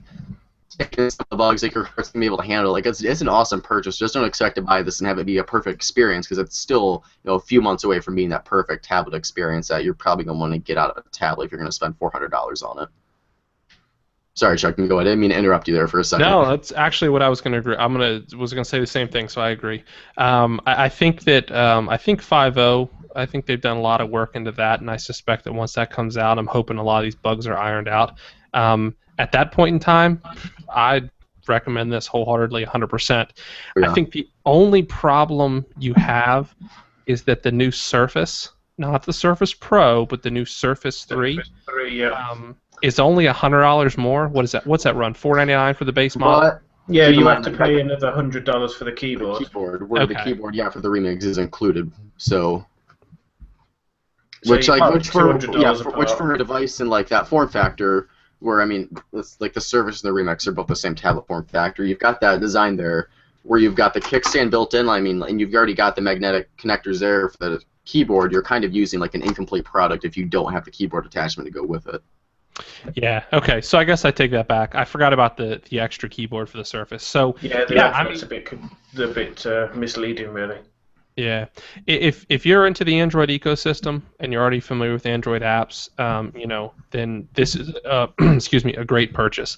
take in some of the bugs, like you're going to be able to handle, like it's an awesome purchase. Just don't expect to buy this and have it be a perfect experience, because it's still a few months away from being that perfect tablet experience that you're probably going to want to get out of a tablet if you're going to spend $400 on it. Sorry, Chuck, can you go ahead? I didn't mean to interrupt you there for a second. No, that's actually what I was going to agree. Was going to say the same thing, so I agree. I think that I think 5.0. I think they've done a lot of work into that, and I suspect that once that comes out, I'm hoping a lot of these bugs are ironed out. At that point in time, I'd recommend this wholeheartedly, 100%. Yeah. I think the only problem you have is that the new Surface, not the Surface Pro, but the new Surface 3. Is only $100 more. What is that? What's that run? $499 for the base model. Yeah, you have to pay another $100 for the keyboard. The keyboard, where the keyboard, for the remix is includde. So which for a device in like that form factor, where I mean, it's like the Surface and the Remix are both the same tablet form factor. You've got that design there, where you've got the kickstand built in. I mean, and you've already got the magnetic connectors there for the keyboard. You're kind of using like an incomplete product if you don't have the keyboard attachment to go with it. Yeah. Okay. So I guess I take that back. I forgot about the extra keyboard for the Surface. So it's a bit misleading, really. Yeah. If you're into the Android ecosystem and you're already familiar with Android apps, then this is a great purchase,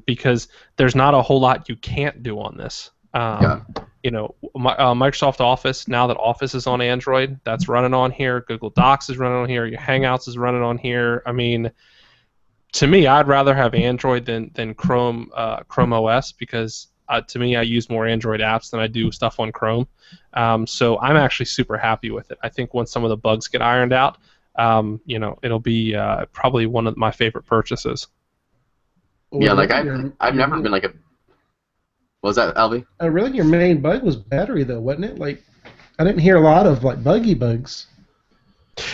because there's not a whole lot you can't do on this. Microsoft Office, now that Office is on Android, that's running on here. Google Docs is running on here. Your Hangouts is running on here. I mean, to me, I'd rather have Android than Chrome OS, because to me, I use more Android apps than I do stuff on Chrome. So I'm actually super happy with it. I think once some of the bugs get ironed out, it'll be probably one of my favorite purchases. Yeah, like I've never been like a. What was that, Alvie? Really, your main bug was battery, though, wasn't it? Like, I didn't hear a lot of like buggy bugs.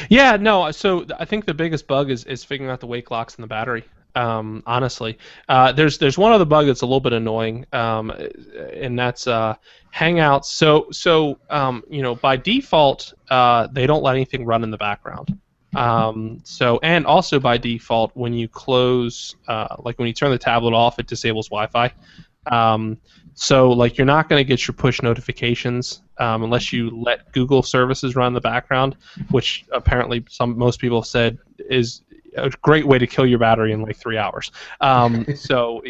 Yeah, no. So I think the biggest bug is figuring out the wake locks in the battery. Honestly, there's one other bug that's a little bit annoying, and that's Hangouts. So by default, they don't let anything run in the background. And also by default, when you close, like when you turn the tablet off, it disables Wi-Fi. So like you're not going to get your push notifications unless you let Google services run in the background, which apparently most people have said is a great way to kill your battery in like 3 hours. So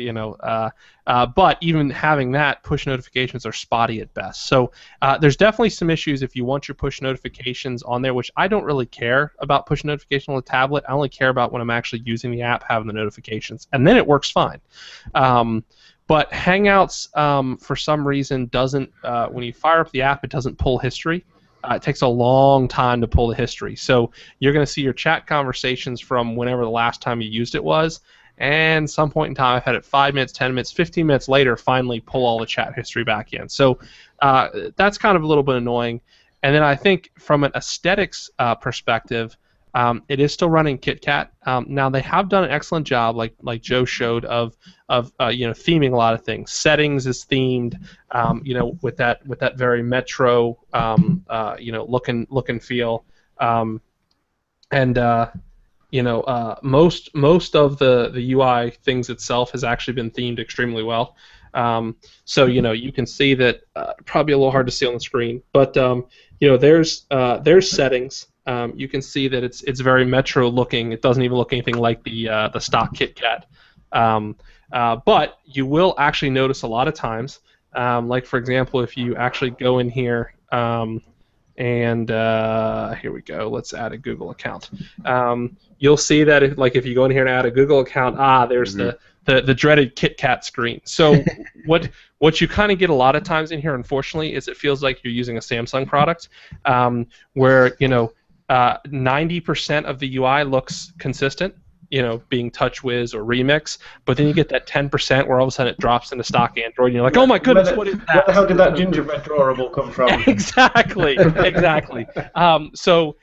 but even having that, push notifications are spotty at best. So there's definitely some issues if you want your push notifications on there, which I don't really care about push notification on the tablet. I only care about when I'm actually using the app, having the notifications, and then it works fine. But Hangouts, for some reason, doesn't. When you fire up the app, it doesn't pull history. It takes a long time to pull the history. So you're going to see your chat conversations from whenever the last time you used it was, and some point in time, I've had it 5 minutes, 10 minutes, 15 minutes later, finally pull all the chat history back in. So that's kind of a little bit annoying. And then I think from an aesthetics perspective, it is still running KitKat. Now they have done an excellent job, like Joe showed, of theming a lot of things. Settings is themed, with that very Metro, look and feel, most of the UI things itself has actually been themed extremely well. So you can see that probably a little hard to see on the screen, but there's settings. You can see that it's very Metro looking. It doesn't even look anything like the stock KitKat. But you will actually notice a lot of times, like for example, if you actually go in here and here we go. Let's add a Google account. You'll see that if you go in here and add a Google account, there's the dreaded KitKat screen. So what you kind of get a lot of times in here, unfortunately, is it feels like you're using a Samsung product, where 90% of the UI looks consistent, being TouchWiz or Remix, but then you get that 10% where all of a sudden it drops into stock Android, and you're like, oh my goodness, what is that? Where the hell did that gingerbread drawable come from? Exactly. So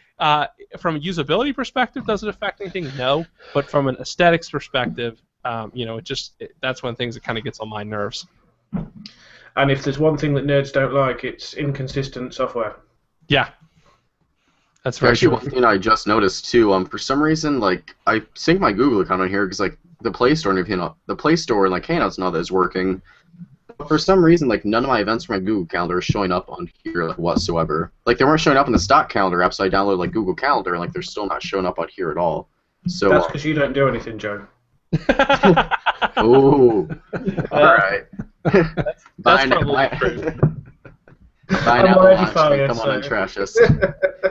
from a usability perspective, does it affect anything? No, but from an aesthetics perspective, that's one of the things that kind of gets on my nerves. And if there's one thing that nerds don't like, it's inconsistent software. Yeah. That's very actually true. One thing I just noticed too. For some reason, I sync my Google account on here because the Play Store and Hangouts and all that is working. But for some reason, none of my events from my Google Calendar are showing up on here whatsoever. They weren't showing up in the stock calendar app, so I downloaded Google Calendar, and they're still not showing up on here at all. So that's because you don't do anything, Joe. Oh, all right. That's probably true. Buy now, already launch, fired, come on and trash us.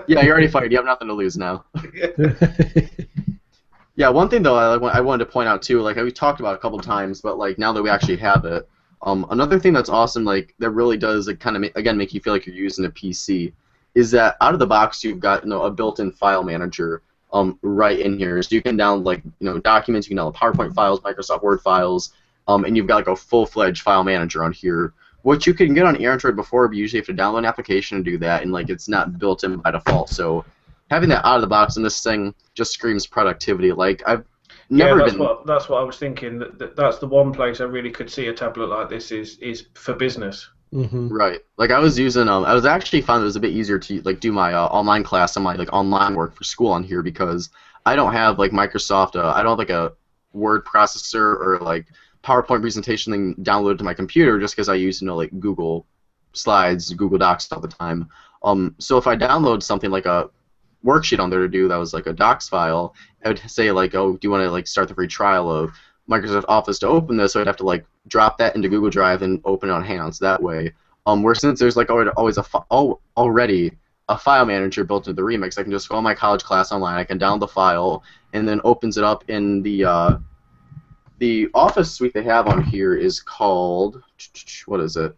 Yeah, you're already fired. You have nothing to lose now. Yeah, one thing though I wanted to point out too, we talked about a couple times, but now that we actually have it, another thing that's awesome, that really does kind of make you feel like you're using a PC, is that out of the box you've got a built-in file manager right in here, so you can download documents, you can download PowerPoint files, Microsoft Word files, and you've got a full-fledged file manager on here. Which you can get on Android before, but usually you have to download an application to do that, and it's not built in by default. So having that out of the box in this thing just screams productivity. I've never been. That's what I was thinking. That's the one place I really could see a tablet like this is for business. Mm-hmm. Right. I was using. I was actually found it was a bit easier to do my online class and my online work for school on here because I don't have Microsoft. I don't have a word processor or PowerPoint presentation thing downloaded to my computer just because I use Google Slides, Google Docs all the time. So if I download something like a worksheet on there to do that was a Docs file, I would say oh, do you want to start the free trial of Microsoft Office to open this? So I'd have to drop that into Google Drive and open it on Hangouts that way. Where since there's already a file manager built into the Remix, I can just go on my college class online. I can download the file and then opens it up in the Office suite they have on here is called, what is it?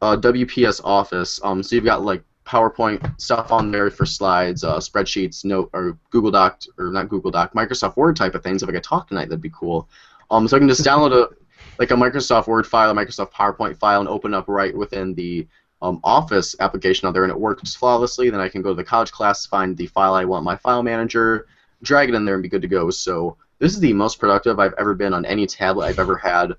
WPS Office. So you've got PowerPoint stuff on there for slides, spreadsheets, or Google Doc, or not Google Doc, Microsoft Word type of things. If I could talk tonight, that'd be cool. So I can just download a Microsoft Word file, a Microsoft PowerPoint file, and open up right within the Office application on there, and it works flawlessly. Then I can go to the college class, find the file I want in my file manager, drag it in there, and be good to go. So this is the most productive I've ever been on any tablet I've ever had.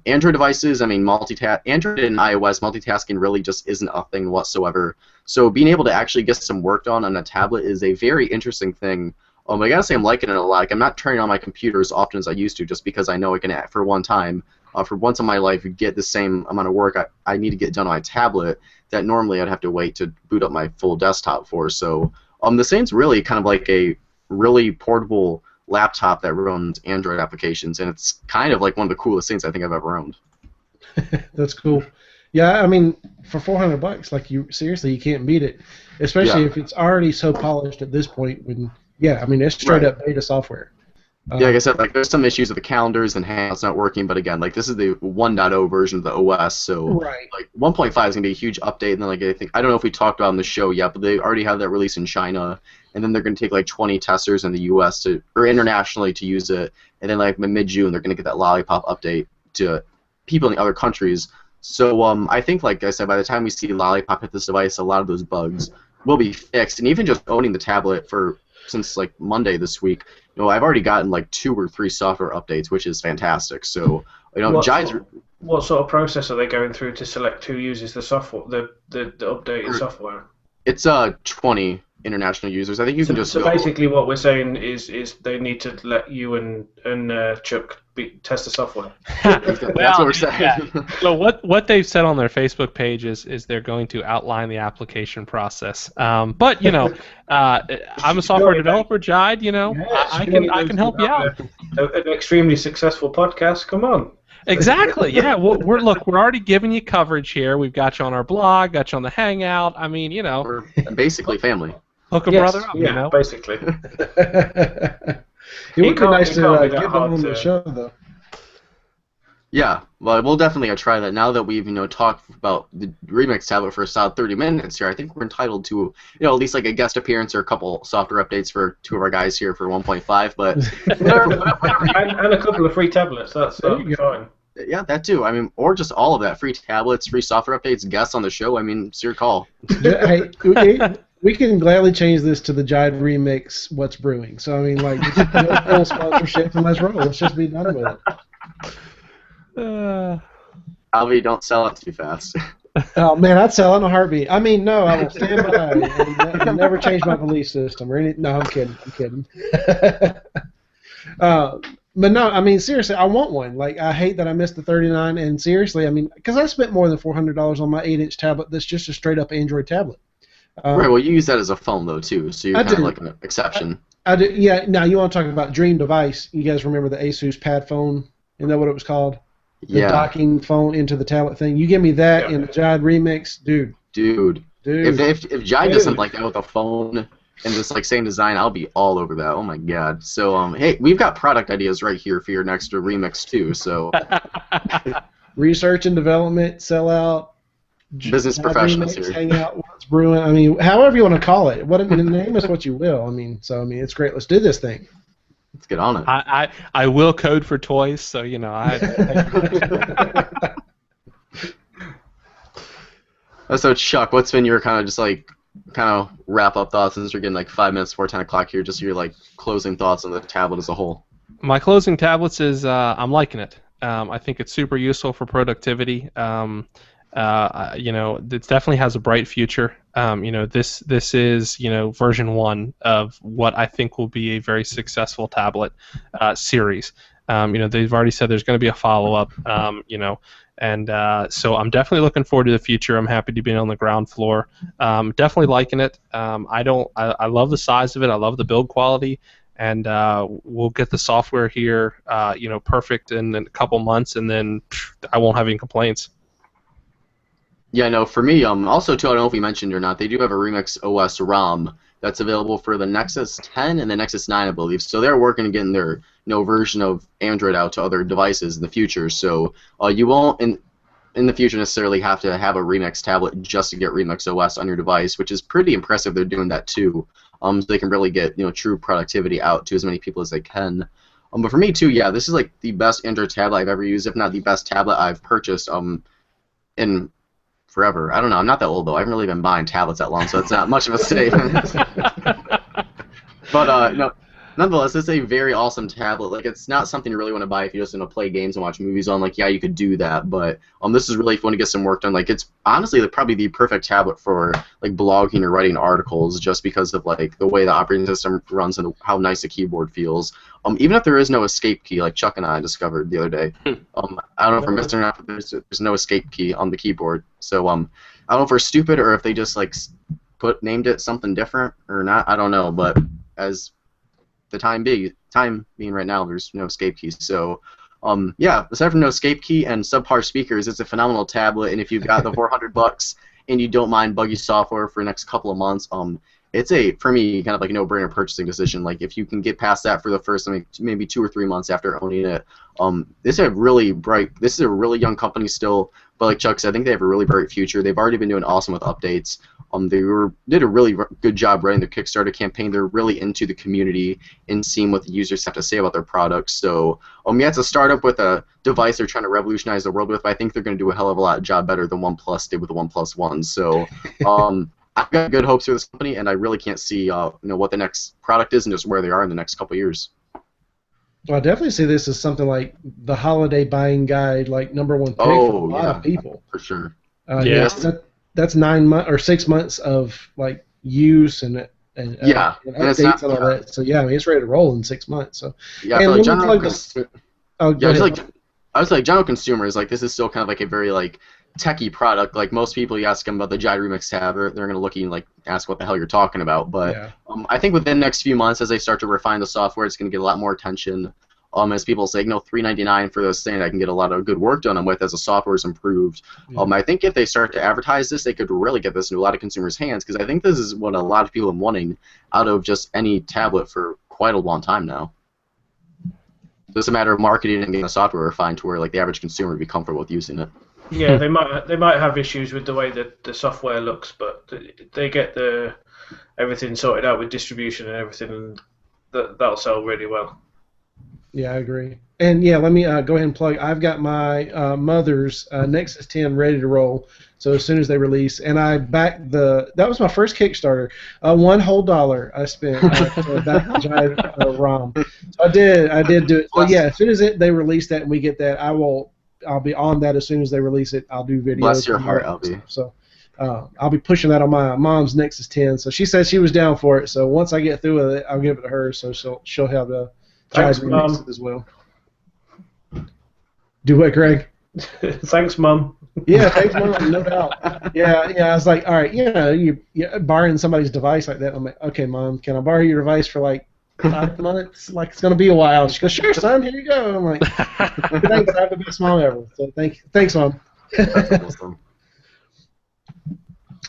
Android devices, Android and iOS, multitasking really just isn't a thing whatsoever. So being able to actually get some work done on a tablet is a very interesting thing. I gotta say I'm liking it a lot. I'm not turning on my computer as often as I used to just because I know I can, for one time, for once in my life, get the same amount of work I need to get done on my tablet that normally I'd have to wait to boot up my full desktop for. So the Saint's really kind of a really portable laptop that runs Android applications, and it's kind of like one of the coolest things I think I've ever owned. That's cool. Yeah, I mean, for $400, like seriously, you can't beat it, especially if it's already so polished at this point. I mean, it's straight up beta software. Yeah, like I said, like there's some issues with the calendars and Hangouts not working, but again, like this is the 1.0 version of the OS, so like 1.5 is gonna be a huge update, and then like I don't know if we talked about on the show yet, but they already have that release in China, and then they're gonna take like 20 testers in the US or internationally to use it, and then like mid-June they're gonna get that Lollipop update to people in the other countries. So I think, like I said, by the time we see Lollipop hit this device, a lot of those bugs will be fixed, and even just owning the tablet since like Monday this week, I've already gotten like 2 or 3 software updates, which is fantastic. So Jide's. What sort of process are they going through to select who uses the software, the updated software? It's 20 international users. I think you can just. So basically, what we're saying is they need to let you and Chuck test the software. That's what we're saying. Yeah. So what they've said on their Facebook page is they're going to outline the application process. But I'm a software developer, Jide. I can help you out. An extremely successful podcast. Come on. Exactly. Yeah. We're already giving you coverage here. We've got you on our blog, got you on the Hangout. I mean, we're basically family. Hook a brother up, Yeah, basically. It would be nice to get them on the show, though. Yeah, well, we'll definitely try that. Now that we've talked about the Remix tablet for a solid 30 minutes here, I think we're entitled to at least like a guest appearance or a couple software updates for 2 of our guys here for 1.5. But and a couple of free tablets. That's fine. Yeah, that too. I mean, or just all of that: free tablets, free software updates, guests on the show. I mean, it's your call. Hey, we can gladly change this to the Jide Remix What's Brewing. So, I mean, like, no full sponsorship and let's roll. Let's just be done with it. Alvie, don't sell it too fast. Oh, man, I'd sell it in a heartbeat. I mean, no, I will stand by it and never change my belief system or anything. No, I'm kidding. But no, I mean, seriously, I want one. Like, I hate that I missed the 39, and seriously, I mean, because I spent more than $400 on my 8-inch tablet that's just a straight-up Android tablet. Right, well, you use that as a phone, though, too, so you're kind of like an exception. I do, yeah. Now, you want to talk about dream device. You guys remember the Asus Pad phone? Isn't that what it was called? The docking phone into the tablet thing. You give me that in the Jide Remix, dude. If Jide doesn't like that with a phone and this like same design, I'll be all over that. Oh my god. So hey, we've got product ideas right here for your next Remix too. So research and development, sell out. Business professionals Remix, here. Hang out, what's brewing. I mean, however you want to call it. Name is what you will. I mean, it's great. Let's do this thing. Let's get on it. I will code for toys, so So Chuck, what's been your kind of wrap up thoughts since we're getting like 5 minutes before 10 o'clock here? Just your like closing thoughts on the tablet as a whole. My closing tablets is I'm liking it. I think it's super useful for productivity. It definitely has a bright future. This is version 1 of what I think will be a very successful tablet series. They've already said there's going to be a follow-up. So I'm definitely looking forward to the future. I'm happy to be on the ground floor. Definitely liking it. I love the size of it. I love the build quality. And we'll get the software here, perfect in a couple months, and then I won't have any complaints. Yeah, no, for me, also, too, I don't know if we mentioned or not, they do have a Remix OS ROM that's available for the Nexus 10 and the Nexus 9, I believe. So they're working to get their version of Android out to other devices in the future. So you won't, in the future, necessarily have to have a Remix tablet just to get Remix OS on your device, which is pretty impressive. They're doing that, too. So they can really get true productivity out to as many people as they can. But for me, too, yeah, this is like the best Android tablet I've ever used, if not the best tablet I've purchased in forever. I don't know. I'm not that old, though. I haven't really been buying tablets that long, so it's not much of a statement. But nonetheless, it's a very awesome tablet. Like, it's not something you really want to buy if you just want to play games and watch movies on. Like, yeah, you could do that, but this is really if you want to get some work done. Like, it's honestly probably the perfect tablet for like blogging or writing articles, just because of like the way the operating system runs and how nice the keyboard feels. Even if there is no escape key, like Chuck and I discovered the other day. I don't know if we're missing or not, but there's no escape key on the keyboard. So I don't know if we're stupid or if they just like named it something different or not. I don't know, but as the time being, time being right now, there's no escape keys. So, yeah, aside from no escape key and subpar speakers, it's a phenomenal tablet. And if you've got the $400 and you don't mind buggy software for the next couple of months, it's for me, kind of like a no-brainer purchasing decision. Like, if you can get past that for the first, maybe 2 or 3 months after owning it, this is a really young company still, but like Chuck said, I think they have a really bright future. They've already been doing awesome with updates. They did a really good job running their Kickstarter campaign. They're really into the community and seeing what the users have to say about their products. So, yeah, it's a startup with a device they're trying to revolutionize the world with, but I think they're going to do a hell of a lot job better than OnePlus did with the OnePlus One. So, I've got good hopes for this company, and I really can't see what the next product is and just where they are in the next couple of years. Well, I definitely see this as something like the holiday buying guide, like #1 pick for a lot of people. For sure. Yes. That's 9 months or 6 months of like use and updates and all that. So yeah, I mean, it's ready to roll in 6 months. So yeah, and I was like general consumers, like this is still kind of like a very like techie product. Like most people, you ask them about the Jide Remix tab, they're going to look at you and like ask what the hell you're talking about. But I think within the next few months, as they start to refine the software, it's going to get a lot more attention. As people say, $3.99 for this thing, I can get a lot of good work done with as the software is improved. I think if they start to advertise this, they could really get this into a lot of consumers' hands, because I think this is what a lot of people have been wanting out of just any tablet for quite a long time now. So it's a matter of marketing and getting the software refined to where like the average consumer would be comfortable with using it. Yeah, they might have issues with the way that the software looks, but they get everything sorted out with distribution and everything, and that'll sell really well. Yeah, I agree. And yeah, let me go ahead and plug. I've got my mother's Nexus 10 ready to roll. So as soon as they release, and I backed that was my first Kickstarter. $1 whole I spent to back the Jide ROM. So I did do it. So yeah, as soon as they release that and we get that, I'll be on that as soon as they release it. I'll do videos. Bless your heart, Alvie. So I'll be pushing that on my mom's Nexus 10. So she said she was down for it. So once I get through with it, I'll give it to her. So she'll have the Jide Remix as well. Do what, Greg? Thanks, Mum. Yeah, thanks, Mom. No doubt. Yeah. I was like, all right, you're borrowing somebody's device like that. I'm like, okay, Mom, can I borrow your device for like 5 months? Like it's gonna be a while. She goes, sure, son. Here you go. I'm like, thanks. I have the best mom ever. So thanks, Mom. That's awesome.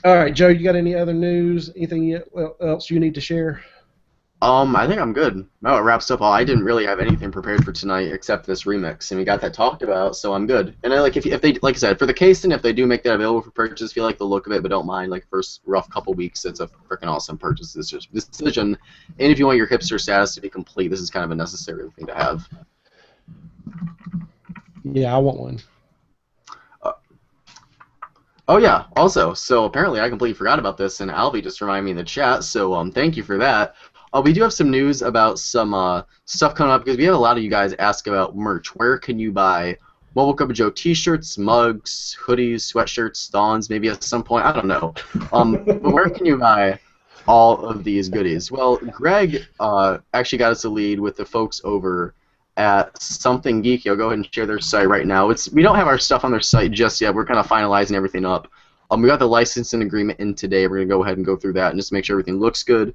All right, Joe. You got any other news? Anything else you need to share? I think I'm good. Well, it wraps up all. I didn't really have anything prepared for tonight except this remix, and we got that talked about, so I'm good. And I like if they, like I said, for the case, and if they do make that available for purchase, feel like the look of it, but don't mind. Like first rough couple weeks, it's a freaking awesome purchase. It's just this decision, and if you want your hipster status to be complete, this is kind of a necessary thing to have. Yeah, I want one. Oh yeah. Also, so apparently I completely forgot about this, and Alvie just reminded me in the chat. So thank you for that. We do have some news about some stuff coming up because we have a lot of you guys ask about merch. Where can you buy Mobile Cup of Joe T-shirts, mugs, hoodies, sweatshirts, thongs? Maybe at some point, I don't know. But where can you buy all of these goodies? Well, Greg actually got us a lead with the folks over at Something Geeky. I'll go ahead and share their site right now. We don't have our stuff on their site just yet. We're kind of finalizing everything up. We got the licensing agreement in today. We're going to go ahead and go through that and just make sure everything looks good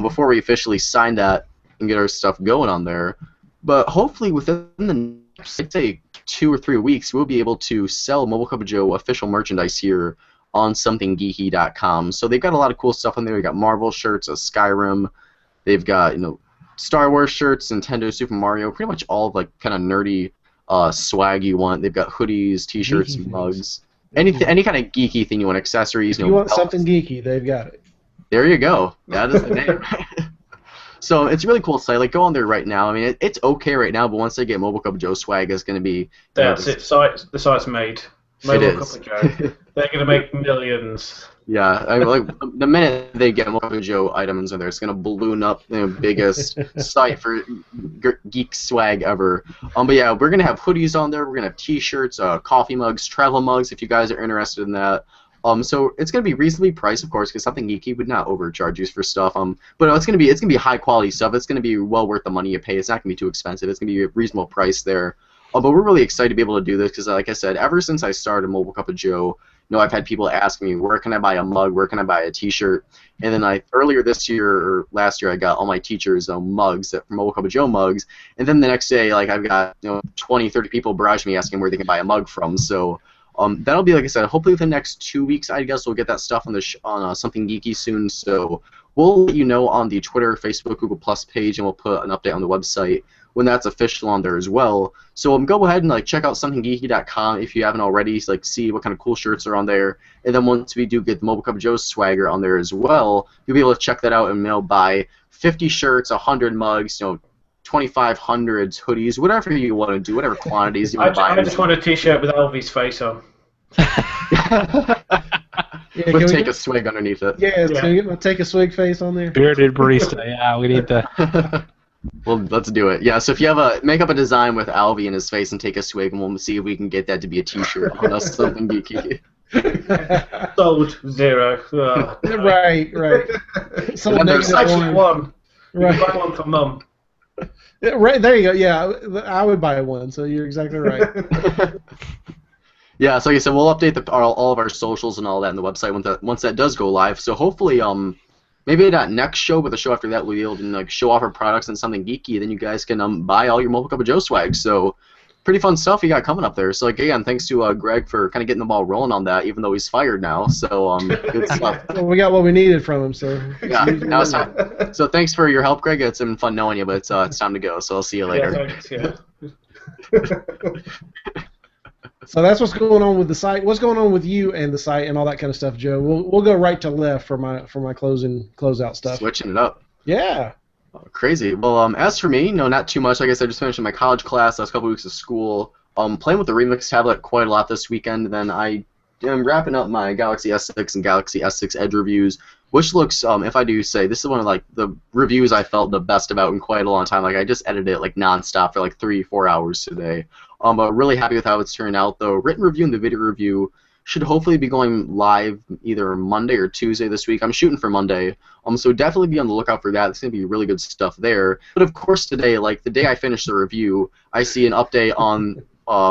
before we officially sign that and get our stuff going on there. But hopefully within the next, I'd say, 2 or 3 weeks, we'll be able to sell Mobile Cup of Joe official merchandise here on somethinggeeky.com. So they've got a lot of cool stuff on there. They've got Marvel shirts, a Skyrim. They've got, Star Wars shirts, Nintendo, Super Mario, pretty much all of, like, kind of nerdy swag you want. They've got hoodies, T-shirts, mugs. Any kind of geeky thing you want, accessories. If you want something geeky, they've got it. There you go. That is the name. So it's a really cool site. Like, go on there right now. I mean, it's okay right now, but once they get Mobile Cup of Joe swag, it's going to be... That's it. The site's made. Mobile Cup of Joe. They're going to make millions. Yeah, like the minute they get Mobile Cup of Joe items in there, it's going to balloon up the biggest site for geek swag ever. But yeah, we're going to have hoodies on there. We're going to have T-shirts, coffee mugs, travel mugs, if you guys are interested in that. So it's going to be reasonably priced, of course, because Something Geeky would not overcharge you for stuff. But it's going to be high quality stuff. It's going to be well worth the money you pay. It's not going to be too expensive. It's going to be a reasonable price there. But we're really excited to be able to do this because, like I said, ever since I started Mobile Cup of Joe, I've had people ask me, where can I buy a mug, where can I buy a T-shirt, and then earlier this year or last year I got all my teachers' mugs from Mobile Cup of Joe mugs, and then the next day I've got 20, 30 people barrage me asking where they can buy a mug from. So that'll be, like I said, hopefully within the next 2 weeks I guess we'll get that stuff on Something Geeky soon. So we'll let you know on the Twitter, Facebook, Google Plus page, and we'll put an update on the website when that's official on there as well. So go ahead and check out somethinggeeky.com if you haven't already. See what kind of cool shirts are on there. And then once we do get the Mobile Cup of Joe swagger on there as well, you'll be able to check that out and buy 50 shirts, 100 mugs, 2,500 hoodies, whatever you want to do, whatever quantities you want to buy. I just want a T-shirt with Alvie's face on. With Take a Swig underneath it. Yeah, can you get my Take a Swig face on there? Bearded barista, yeah, we need to. Well, let's do it. Yeah, so if you have make up a design with Alvie in his face and Take a Swig, and we'll see if we can get that to be a T-shirt on us. Something geeky. Sold 0. Oh. Right. So There's actually one. Right. You buy one for Mum. Yeah, right, there you go. Yeah, I would buy one, so you're exactly right. Yeah, so like I said, we'll update all of our socials and all that in the website once that does go live. So hopefully, maybe that next show, but the show after that, we'll be able to show off our products and something geeky. Then you guys can buy all your Mobile Cup of Joe swag. So pretty fun stuff you got coming up there. So again, thanks to Greg for kind of getting the ball rolling on that, even though he's fired now. So good stuff. Well, we got what we needed from him, so yeah. Now it's time. So thanks for your help, Greg. It's been fun knowing you, but it's time to go. So I'll see you later. Yeah, thanks, yeah. So that's what's going on with the site. What's going on with you and the site and all that kind of stuff, Joe? We'll go right to left for my closeout stuff. Switching it up. Yeah. Oh, crazy. Well, as for me, not too much. Like I said, just finished my college class, last couple weeks of school. Playing with the Remix tablet quite a lot this weekend. And then I am wrapping up my Galaxy S6 and Galaxy S6 Edge reviews, which looks, if I do say, this is one of the reviews I felt the best about in quite a long time. I just edited it nonstop for 3-4 hours today. But really happy with how it's turned out. The written review and the video review should hopefully be going live either Monday or Tuesday this week. I'm shooting for Monday, so definitely be on the lookout for that. It's going to be really good stuff there. But of course today, the day I finish the review, I see an update on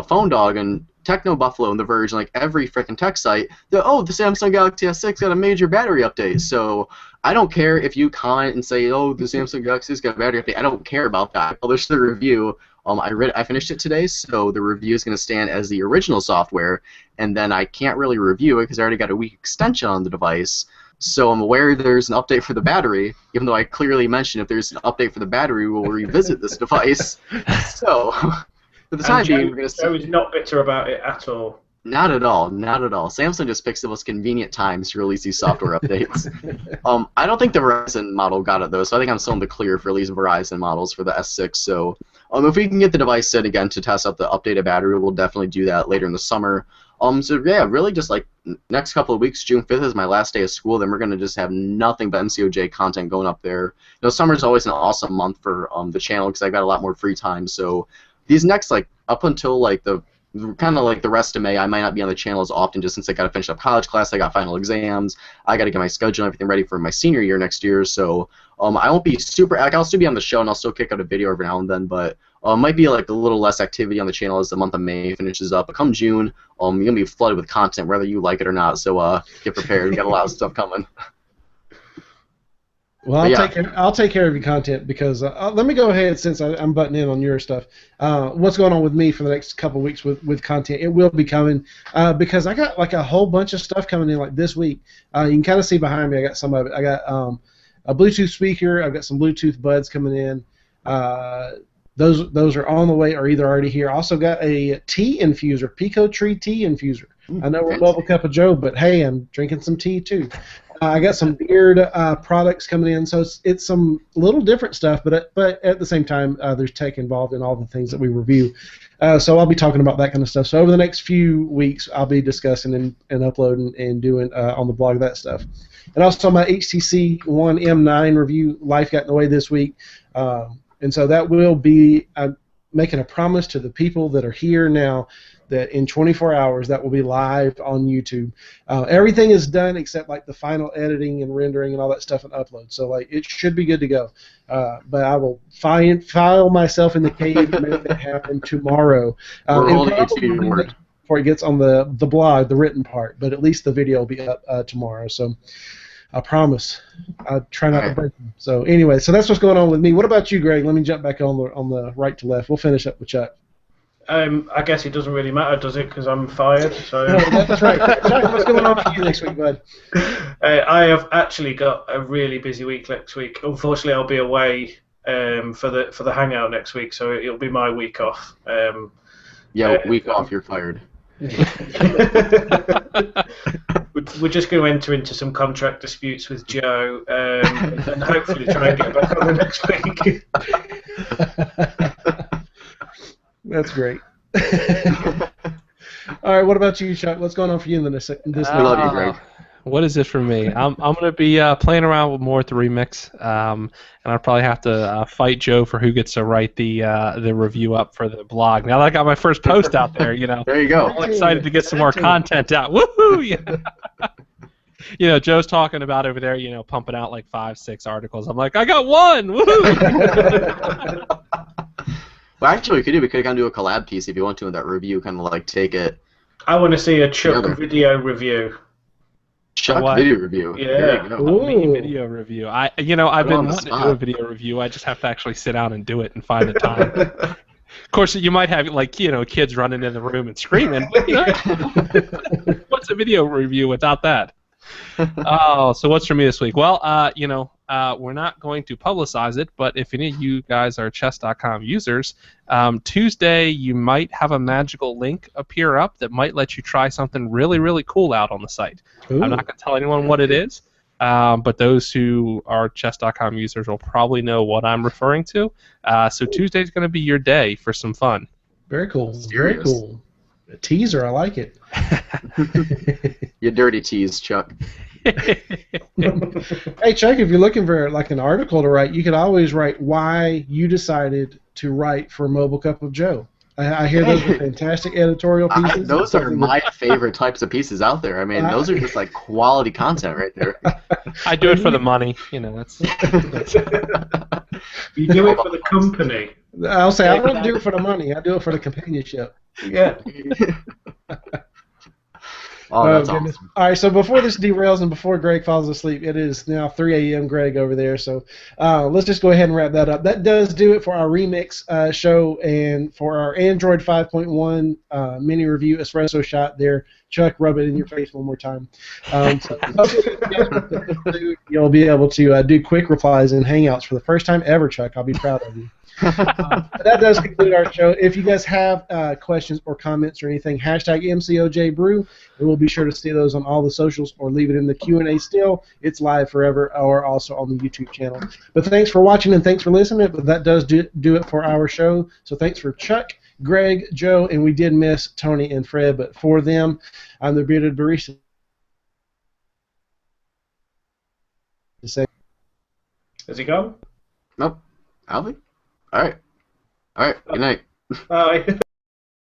Phone Dog and Techno Buffalo and The Verge, and every freaking tech site, the Samsung Galaxy S6 got a major battery update. So I don't care if you comment and say, the Samsung Galaxy's got a battery update. I don't care about that. I published the review. I finished it today, so the review is going to stand as the original software, and then I can't really review it because I already got a weak extension on the device. So I'm aware there's an update for the battery, even though I clearly mentioned if there's an update for the battery, we'll revisit this device. So for the time being, we're going to see. Joe is not bitter about it at all. Not at all, not at all. Samsung just picks the most convenient times to release these software updates. I don't think the Verizon model got it though, so I think I'm still in the clear for at least Verizon models for the S6. So if we can get the device set again to test out the updated battery, we'll definitely do that later in the summer. So yeah, really just next couple of weeks, June 5th is my last day of school. Then we're gonna just have nothing but MCOJ content going up there. Summer's always an awesome month for the channel because I've got a lot more free time. So these next up until the rest of May, I might not be on the channel as often just since I got to finish up college class, I got final exams, I got to get my schedule and everything ready for my senior year next year, so I won't be super, I'll still be on the show and I'll still kick out a video every now and then, but might be a little less activity on the channel as the month of May finishes up, but come June, you're going to be flooded with content whether you like it or not, so get prepared, we got a lot of stuff coming. Well, I'll take care of your content because let me go ahead since I'm butting in on your stuff. What's going on with me for the next couple of weeks with content? It will be coming because I got a whole bunch of stuff coming in this week. You can kind of see behind me. I got some of it. I got a Bluetooth speaker. I've got some Bluetooth buds coming in. Those are on the way or either already here. I also got a tea infuser, Pico Tree tea infuser. I know we're Mobile Cup of Joe, but hey, I'm drinking some tea too. I got some beard products coming in, so it's some little different stuff, but at the same time, there's tech involved in all the things that we review. So I'll be talking about that kind of stuff. So over the next few weeks, I'll be discussing and uploading and doing on the blog that stuff. And also my HTC One M9 review, life got in the way this week, and so that will be making a promise to the people that are here now that in 24 hours that will be live on YouTube. Everything is done except the final editing and rendering and all that stuff and upload. So it should be good to go. But I will file myself in the cave and make that happen tomorrow. We're holding you to your word. before it gets on the blog, the written part. But at least the video will be up tomorrow. So I promise. I try not to break them. So anyway, so that's what's going on with me. What about you, Greg? Let me jump back on the right to left. We'll finish up with Chuck. I guess it doesn't really matter, does it? Because I'm fired. So that's right. Chuck, what's going on for you next week, bud? I have actually got a really busy week next week. Unfortunately, I'll be away for the hangout next week, so it'll be my week off. Week off. You're fired. We're just going to enter into some contract disputes with Joe, and hopefully try and get back on the next week. That's great. All right, what about you, Chuck? What's going on for you in this week? I love you, Greg. What is it for me? I'm going to be playing around with more with the remix, and I'll probably have to fight Joe for who gets to write the review up for the blog. Now that I got my first post out there, There you go. I'm excited to get some more content out. Woohoo! Yeah. Joe's talking about over there, pumping out like 5-6 articles. I'm like, I got one! Woohoo! Well, actually, we could kind of do a collab piece if you want to in that review, kind of like take it. I want to see a Chuck video review. Chuck video review. Yeah. There you go. Me video review. I've been wanting to do a video review. I just have to actually sit down and do it and find the time. Of course, you might have kids running in the room and screaming. What's a video review without that? Oh, so what's for me this week? Well, we're not going to publicize it, but if any of you guys are chess.com users, Tuesday you might have a magical link appear up that might let you try something really, really cool out on the site. Ooh. I'm not going to tell anyone what it is, but those who are chess.com users will probably know what I'm referring to. So Tuesday's going to be your day for some fun. Very cool. Very cool. A teaser, I like it. You dirty tease, Chuck. Hey, Chuck, if you're looking for like an article to write, you could always write why you decided to write for Mobile Cup of Joe. I hear those are fantastic editorial pieces. Those are my favorite types of pieces out there. I mean, those are just like quality content right there. I do it for the money. That's You do it for the company. I'll say I don't do it for the money. I do it for the companionship. Yeah. Oh, that's awesome. All right, so before this derails and before Greg falls asleep, it is now 3 a.m. Greg over there, so let's just go ahead and wrap that up. That does do it for our remix show and for our Android 5.1 mini review espresso shot there. Chuck, rub it in your face one more time. You'll be able to do quick replies in Hangouts for the first time ever, Chuck. I'll be proud of you. That does conclude our show. If you guys have questions or comments or anything, hashtag MCOJBrew, and we'll be sure to see those on all the socials or leave it in the Q&A still. It's live forever or also on the YouTube channel. But thanks for watching and thanks for listening. But that does do it for our show. So thanks for Chuck, Greg, Joe, and we did miss Tony and Fred, but for them, I'm the Bearded Barista. Has he gone? Nope. Alvie? All right. Good night. Bye.